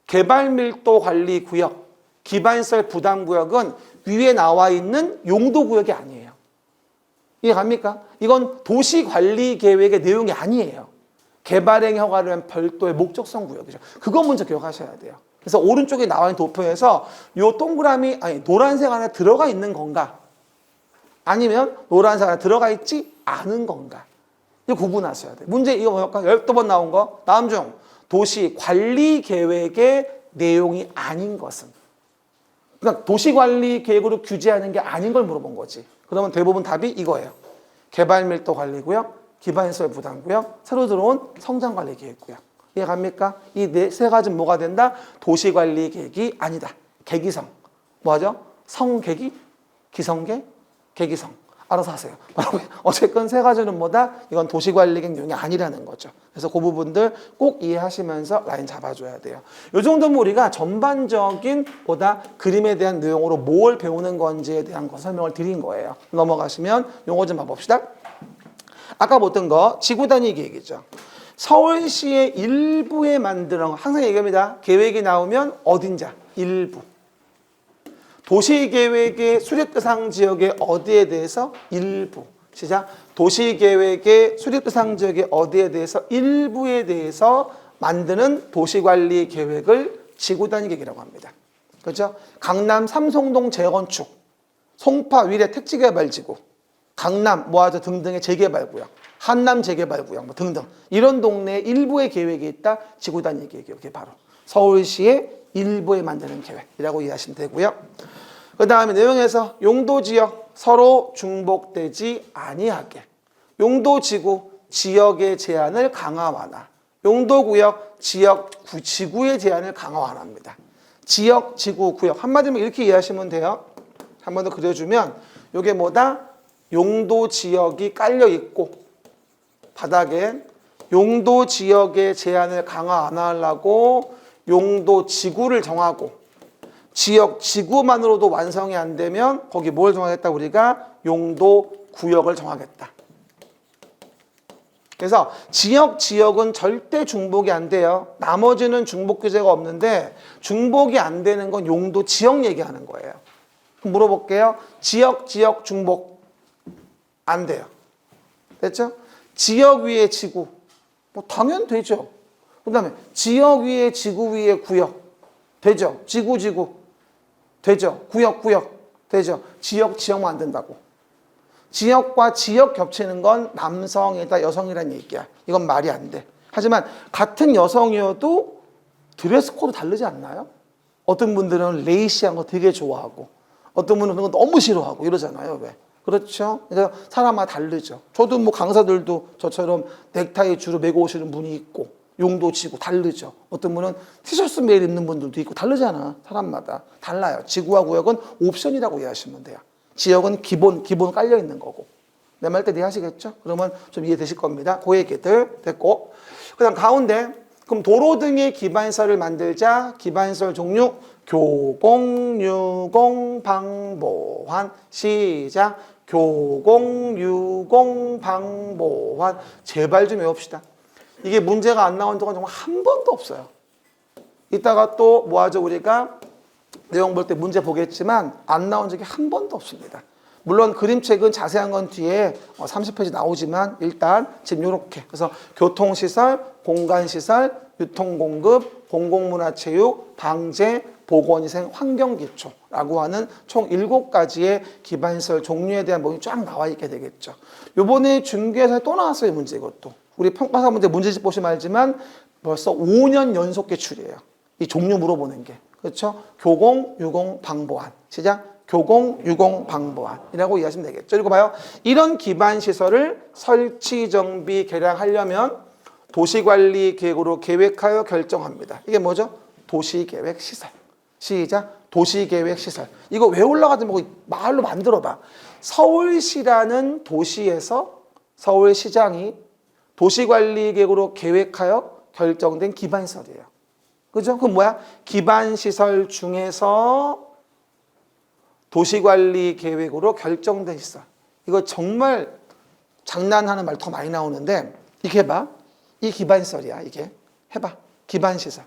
개발밀도 관리구역, 기반시설 부담구역은 위에 나와 있는 용도구역이 아니에요. 이해 갑니까? 이건 도시관리계획의 내용이 아니에요. 개발행위 허가를 위한 별도의 목적성 구역이죠. 그거 먼저 기억하셔야 돼요. 그래서 오른쪽에 나와 있는 도표에서 요 동그라미, 아니 노란색 안에 들어가 있는 건가? 아니면 노란색 안에 들어가 있지 않은 건가? 이거 구분하셔야 돼요. 문제 이거 뭐랄까? 12번 나온 거. 다음 중 도시관리계획의 내용이 아닌 것은? 그러니까 도시관리계획으로 규제하는 게 아닌 걸 물어본 거지. 그러면 대부분 답이 이거예요. 개발밀도 관리구역, 기반시설 부담구역, 새로 들어온 성장관리계획구역. 이해 갑니까? 이 세 가지는 뭐가 된다? 도시관리계획이 아니다. 계기성. 뭐하죠? 성계기, 기성계, 계기성. 알아서 하세요. 어쨌건 세 가지는 뭐다? 이건 도시관리계획 내용이 아니라는 거죠. 그래서 그 부분들 꼭 이해하시면서 라인 잡아줘야 돼요. 이 정도면 우리가 전반적인 보다 그림에 대한 내용으로 뭘 배우는 건지에 대한 거 설명을 드린 거예요. 넘어가시면 용어 좀 봐봅시다. 아까 보던 거 지구 단위 계획이죠. 서울시의 일부에 만드는 거 항상 얘기합니다. 계획이 나오면 어딘자 일부. 도시계획의 수립 대상 지역의 어디에 대해서 일부. 시작. 도시계획의 수립 대상 지역의 어디에 대해서 일부에 대해서 만드는 도시관리 계획을 지구 단위 계획이라고 합니다. 그렇죠? 강남 삼성동 재건축, 송파 위례 택지개발지구, 강남, 모아저 등등의 재개발구역, 한남 재개발구역 뭐 등등 이런 동네 일부의 계획이 있다. 지구 단위 계획이요. 이게 바로 서울시의 일부에 만드는 계획이라고 이해하시면 되고요. 그 다음에 내용에서 용도지역 서로 중복되지 아니하게, 용도지구 지역의 제한을 강화 완화, 용도구역 지구의 제한을 강화 완화합니다. 지역, 지구, 구역 한마디로 이렇게 이해하시면 돼요. 한 번 더 그려주면 이게 뭐다? 용도 지역이 깔려 있고 바닥에 용도 지역의 제한을 강화 완화하려고 용도 지구를 정하고, 지역 지구만으로도 완성이 안 되면 거기 뭘 정하겠다? 우리가 용도 구역을 정하겠다. 그래서 지역은 절대 중복이 안 돼요. 나머지는 중복 규제가 없는데 중복이 안 되는 건 용도 지역 얘기하는 거예요. 그럼 물어볼게요. 지역 중복 안 돼요. 됐죠? 지역 위에 지구. 뭐 당연 되죠. 그 다음에 지역 위에 지구 위에 구역. 되죠? 지구. 되죠? 구역. 되죠? 지역만 안 된다고. 지역과 지역 겹치는 건 남성이다 여성이란 얘기야. 이건 말이 안 돼. 하지만 같은 여성이어도 드레스 코드 다르지 않나요? 어떤 분들은 레이시한 거 되게 좋아하고 어떤 분은 그런 거 너무 싫어하고 이러잖아요. 왜? 그렇죠? 그러니까 사람마다 다르죠. 저도 뭐 강사들도 저처럼 넥타이 주로 메고 오시는 분이 있고 용도 지구 다르죠. 어떤 분은 티셔츠 매일 입는 분들도 있고 다르잖아. 사람마다 달라요. 지구와 구역은 옵션이라고 이해하시면 돼요. 지역은 기본 깔려 있는 거고. 내 말 때 이해하시겠죠? 그러면 좀 이해되실 겁니다. 그 얘기들 됐고. 그 다음 가운데 그럼 도로 등의 기반시설을 만들자. 기반시설 종류 교공, 유공, 방보환. 시작. 교공, 유공, 방보환. 제발 좀 외웁시다. 이게 문제가 안 나온 적은 정말 한 번도 없어요. 이따가 또 뭐 하죠? 우리가 내용 볼 때 문제 보겠지만 안 나온 적이 한 번도 없습니다. 물론 그림책은 자세한 건 뒤에 30페이지 나오지만 일단 지금 이렇게 그래서 교통시설, 공간시설, 유통공급, 공공문화체육, 방제, 보건위생, 환경기초라고 하는 총 7가지의 기반시설 종류에 대한 부분이 쫙 나와 있게 되겠죠. 요번에 중개에서 또 나왔어요. 문제 이것도. 우리 평가사 문제집 보시면 알지만 벌써 5년 연속 개출이에요. 이 종류 물어보는 게. 그렇죠? 교공, 유공, 방보안. 시작. 교공, 유공, 방보안이라고 이해하시면 되겠죠. 읽어봐요. 이런 기반시설을 설치, 정비, 개량하려면 도시관리계획으로 계획하여 결정합니다. 이게 뭐죠? 도시계획시설. 시작. 도시계획시설. 이거 왜 올라가지 말고 말로 만들어봐. 서울시라는 도시에서 서울시장이 도시관리계획으로 계획하여 결정된 기반시설이에요. 그죠? 그럼 뭐야? 기반시설 중에서 도시관리계획으로 결정된 시설. 이거 정말 장난하는 말 더 많이 나오는데 이렇게 해봐. 이 기반시설이야. 이게. 해봐. 기반시설.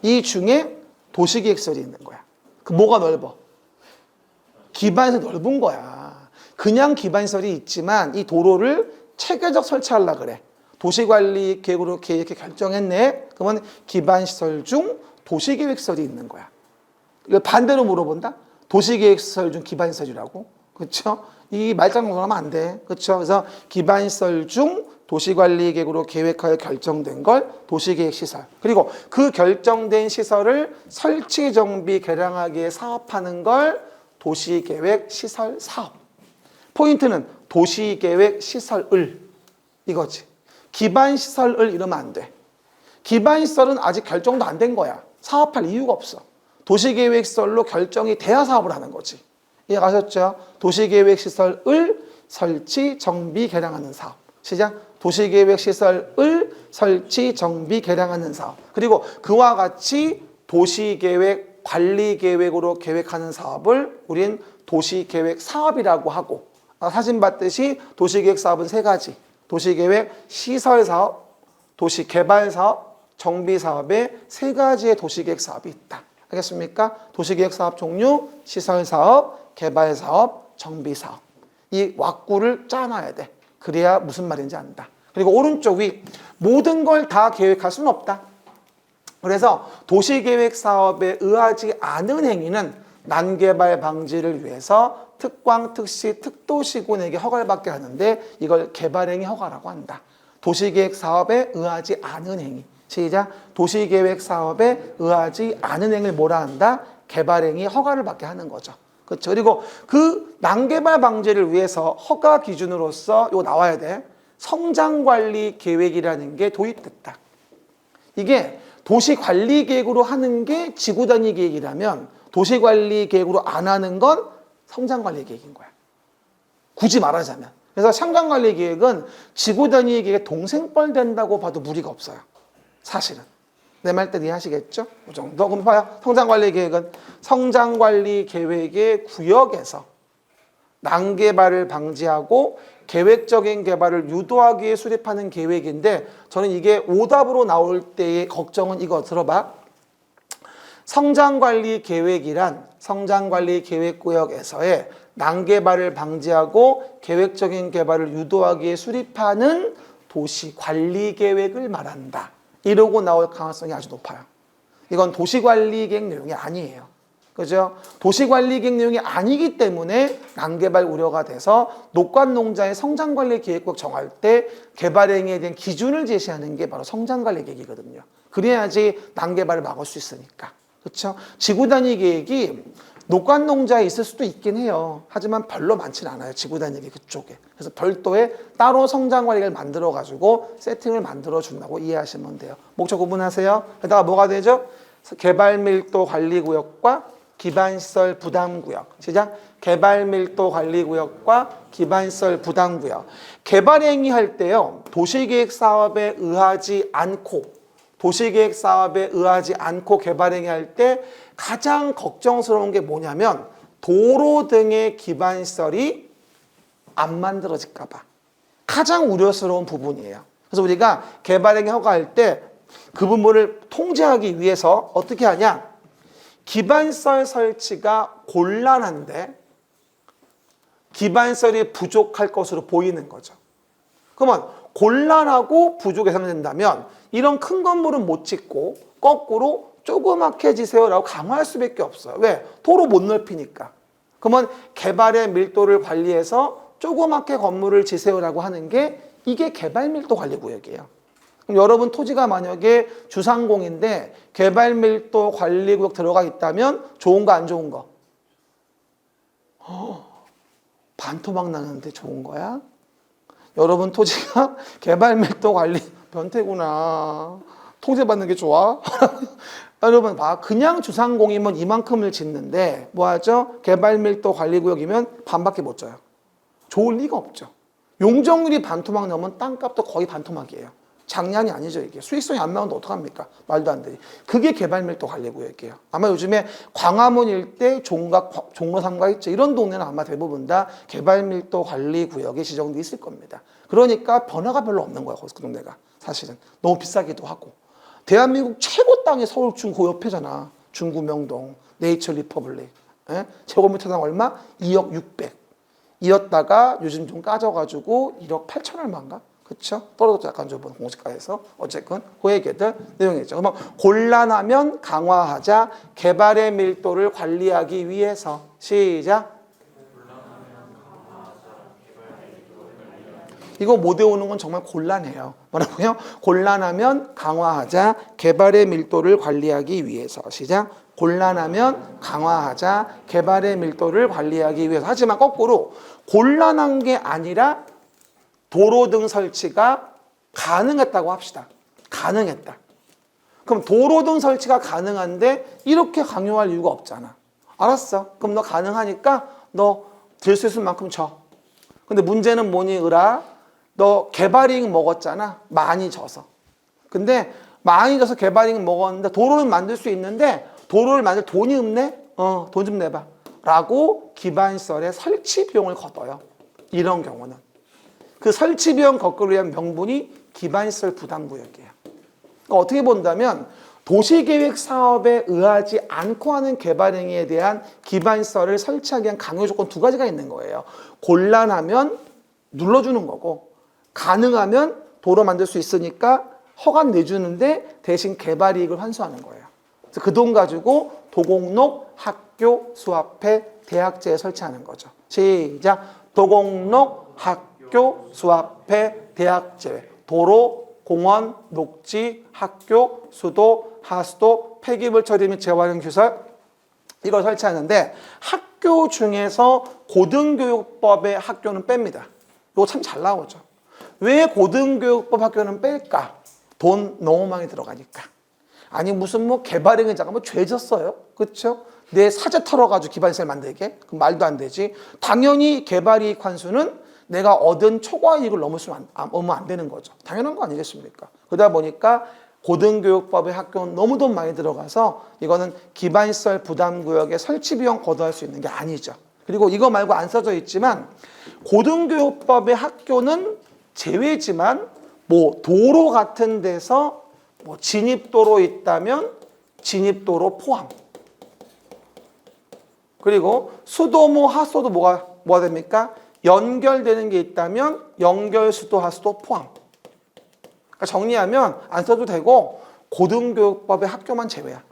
이 중에 도시계획시설이 있는 거야. 그 뭐가 넓어? 기반시설 넓은 거야. 그냥 기반시설이 있지만 이 도로를 체계적 설치하려고 그래. 도시관리계획으로 계획해 결정했네. 그러면 기반시설 중 도시계획시설이 있는 거야. 이걸 반대로 물어본다? 도시계획시설 중 기반시설이라고. 그렇죠? 이 말장난으로 하면 안 돼. 그렇죠? 그래서 기반시설 중 도시관리계획으로 계획하여 결정된 걸 도시계획시설. 그리고 그 결정된 시설을 설치, 정비, 개량하기 위해 사업하는 걸 도시계획시설 사업. 포인트는 도시계획시설을 이거지. 기반시설을 이러면 안 돼. 기반시설은 아직 결정도 안 된 거야. 사업할 이유가 없어. 도시계획시설로 결정이 돼야 사업을 하는 거지. 이해가셨죠? 도시계획시설을 설치, 정비, 개량하는 사업. 시작. 도시계획시설을 설치, 정비, 개량하는 사업. 그리고 그와 같이 도시계획, 관리계획으로 계획하는 사업을 우린 도시계획 사업이라고 하고, 사진 봤듯이 도시계획 사업은 3가지. 도시계획 시설사업, 도시개발사업, 정비사업에 3가지의 도시계획 사업이 있다. 알겠습니까? 도시계획 사업 종류, 시설사업, 개발사업, 정비사업. 이 왁구를 짜놔야 돼. 그래야 무슨 말인지 안다. 그리고 오른쪽 위 모든 걸 다 계획할 수는 없다. 그래서 도시계획 사업에 의하지 않은 행위는 난개발 방지를 위해서 특광, 특시, 특도시군에게 허가를 받게 하는데 이걸 개발행위 허가라고 한다. 도시계획 사업에 의하지 않은 행위. 시작. 도시계획 사업에 의하지 않은 행위를 뭐라 한다? 개발행위 허가를 받게 하는 거죠. 그렇죠. 그리고 그 난개발 방지를 위해서 허가 기준으로서 이거 나와야 돼. 성장관리 계획이라는 게 도입됐다. 이게 도시관리계획으로 하는 게 지구단위 계획이라면 도시관리계획으로 안 하는 건 성장관리계획인 거야. 굳이 말하자면. 그래서 성장관리계획은 지구단위 계획의 동생뻘 된다고 봐도 무리가 없어요. 사실은. 내 말 때 이해하시겠죠? 그 정도. 그럼 봐요. 성장관리계획은 성장관리계획의 구역에서 난개발을 방지하고 계획적인 개발을 유도하기 위해 수립하는 계획인데 저는 이게 오답으로 나올 때의 걱정은 이거 들어봐. 성장관리 계획이란 성장관리 계획구역에서의 난개발을 방지하고 계획적인 개발을 유도하기 위해 수립하는 도시관리계획을 말한다. 이러고 나올 가능성이 아주 높아요. 이건 도시관리계획 내용이 아니에요. 그죠? 도시관리계획 내용이 아니기 때문에 난개발 우려가 돼서 녹관농자의 성장관리계획국 정할 때 개발행위에 대한 기준을 제시하는 게 바로 성장관리계획이거든요. 그래야지 난개발을 막을 수 있으니까. 그렇죠? 지구단위 계획이 녹관농자에 있을 수도 있긴 해요. 하지만 별로 많지는 않아요. 지구단위 계획 그쪽에. 그래서 별도의 따로 성장관리계획을 만들어가지고 세팅을 만들어준다고 이해하시면 돼요. 목적 구분하세요. 게다가 뭐가 되죠? 개발밀도 관리구역과 기반시설 부담구역. 시작. 개발밀도관리구역과 기반시설 부담구역. 개발행위 할 때요. 도시계획 사업에 의하지 않고 개발행위 할 때 가장 걱정스러운 게 뭐냐면 도로 등의 기반시설이 안 만들어질까 봐. 가장 우려스러운 부분이에요. 그래서 우리가 개발행위 허가할 때 그 부분을 통제하기 위해서 어떻게 하냐? 기반시설 설치가 곤란한데 기반시설이 부족할 것으로 보이는 거죠. 그러면 곤란하고 부족 예상된다면 이런 큰 건물은 못 짓고 거꾸로 조그맣게 지세요라고 강화할 수밖에 없어요. 왜? 도로 못 넓히니까. 그러면 개발의 밀도를 관리해서 조그맣게 건물을 지세요라고 하는 게 이게 개발밀도관리구역이에요. 그럼 여러분 토지가 만약에 주상공인데 개발밀도관리구역 들어가 있다면 좋은 거 안 좋은 거? 반토막 나는데 좋은 거야? 여러분 토지가 개발밀도관리 변태구나. 통제받는 게 좋아? 여러분 봐. 그냥 주상공이면 이만큼을 짓는데 뭐하죠? 개발밀도관리구역이면 반밖에 못 져요. 좋을 리가 없죠. 용적률이 반토막 나면 땅값도 거의 반토막이에요. 장난이 아니죠 이게. 수익성이 안 나오는데 어떡합니까? 말도 안 되지. 그게 개발밀도관리구역이에요. 아마 요즘에 광화문 일대 종각, 종로 3가 있죠. 이런 동네는 아마 대부분 다 개발밀도관리구역에 지정돼 있을 겁니다. 그러니까 변화가 별로 없는 거예요. 그 동네가 사실은. 너무 비싸기도 하고. 대한민국 최고 땅이 서울 중구 옆에잖아. 중구 명동, 네이처 리퍼블릭. 예? 제곱미터당 얼마? 2억 600. 이었다가 요즘 좀 까져가지고 1억 8천 얼마인가? 그렇죠? 떨어졌죠. 약간 좀 공시가에서. 어쨌건 그 얘기들 내용이죠. 그러면 곤란하면 강화하자. 개발의 밀도를 관리하기 위해서. 시작. 이거 못 외우는 건 정말 곤란해요. 뭐라고요? 곤란하면 강화하자. 개발의 밀도를 관리하기 위해서. 시작. 곤란하면 강화하자. 개발의 밀도를 관리하기 위해서. 하지만 거꾸로 곤란한 게 아니라 도로 등 설치가 가능했다고 합시다. 가능했다. 그럼 도로 등 설치가 가능한데 이렇게 강요할 이유가 없잖아. 알았어. 그럼 너 가능하니까 너 들 수 있을 만큼 줘. 근데 문제는 뭐니 으라? 너 개발이익 먹었잖아. 많이 져서. 근데 많이 져서 개발이익 먹었는데 도로는 만들 수 있는데 도로를 만들 돈이 없네? 돈 좀 내봐. 라고 기반시설의 설치 비용을 걷어요. 이런 경우는. 그 설치 비용 걷기 위한 명분이 기반시설 부담구역이에요. 그러니까 어떻게 본다면 도시계획 사업에 의하지 않고 하는 개발행위에 대한 기반시설을 설치하기 위한 강요 조건 두 가지가 있는 거예요. 곤란하면 눌러주는 거고 가능하면 도로 만들 수 있으니까 허가 내주는데 대신 개발이익을 환수하는 거예요. 그래서 그 돈 가지고 도곡록 학교 수앞에 대학제에 설치하는 거죠. 시작. 도곡록 학교 수앞에 대학제. 도로, 공원, 녹지, 학교, 수도, 하수도, 폐기물 처리 및 재활용 시설 이걸 설치하는데 학교 중에서 고등교육법의 학교는 뺍니다. 이거 참 잘 나오죠. 왜 고등교육법 학교는 뺄까? 돈 너무 많이 들어가니까. 아니 무슨 뭐 개발행위자가 뭐 죄졌어요? 그렇죠? 내 사재 털어가지고 기반시설 만들게? 그럼 말도 안 되지. 당연히 개발이익 환수는 내가 얻은 초과이익을 넘으면 안 되는 거죠. 당연한 거 아니겠습니까? 그러다 보니까 고등교육법의 학교는 너무 돈 많이 들어가서 이거는 기반시설 부담구역에 설치 비용 거두할 수 있는 게 아니죠. 그리고 이거 말고 안 써져 있지만 고등교육법의 학교는 제외지만 뭐 도로 같은 데서 뭐 진입도로 있다면 진입도로 포함. 그리고 수도모 하수도 뭐가 됩니까? 연결되는 게 있다면 연결 수도 하수도 포함. 그러니까 정리하면 안 써도 되고 고등교육법의 학교만 제외야.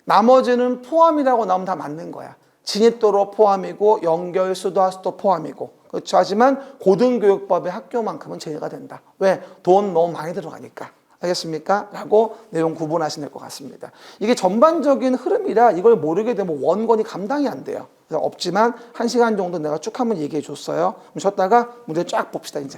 나머지는 포함이라고 나오면 다 맞는 거야. 진입도로 포함이고 연결 수도 하수도 포함이고. 그렇죠. 하지만 고등교육법의 학교만큼은 제외가 된다. 왜? 돈 너무 많이 들어가니까. 알겠습니까? 라고 내용 구분하시면 될 것 같습니다. 이게 전반적인 흐름이라 이걸 모르게 되면 원건이 감당이 안 돼요. 그래서 없지만 1시간 정도 내가 쭉 한번 얘기해 줬어요. 그럼 쉬었다가 문제 쫙 봅시다, 이제.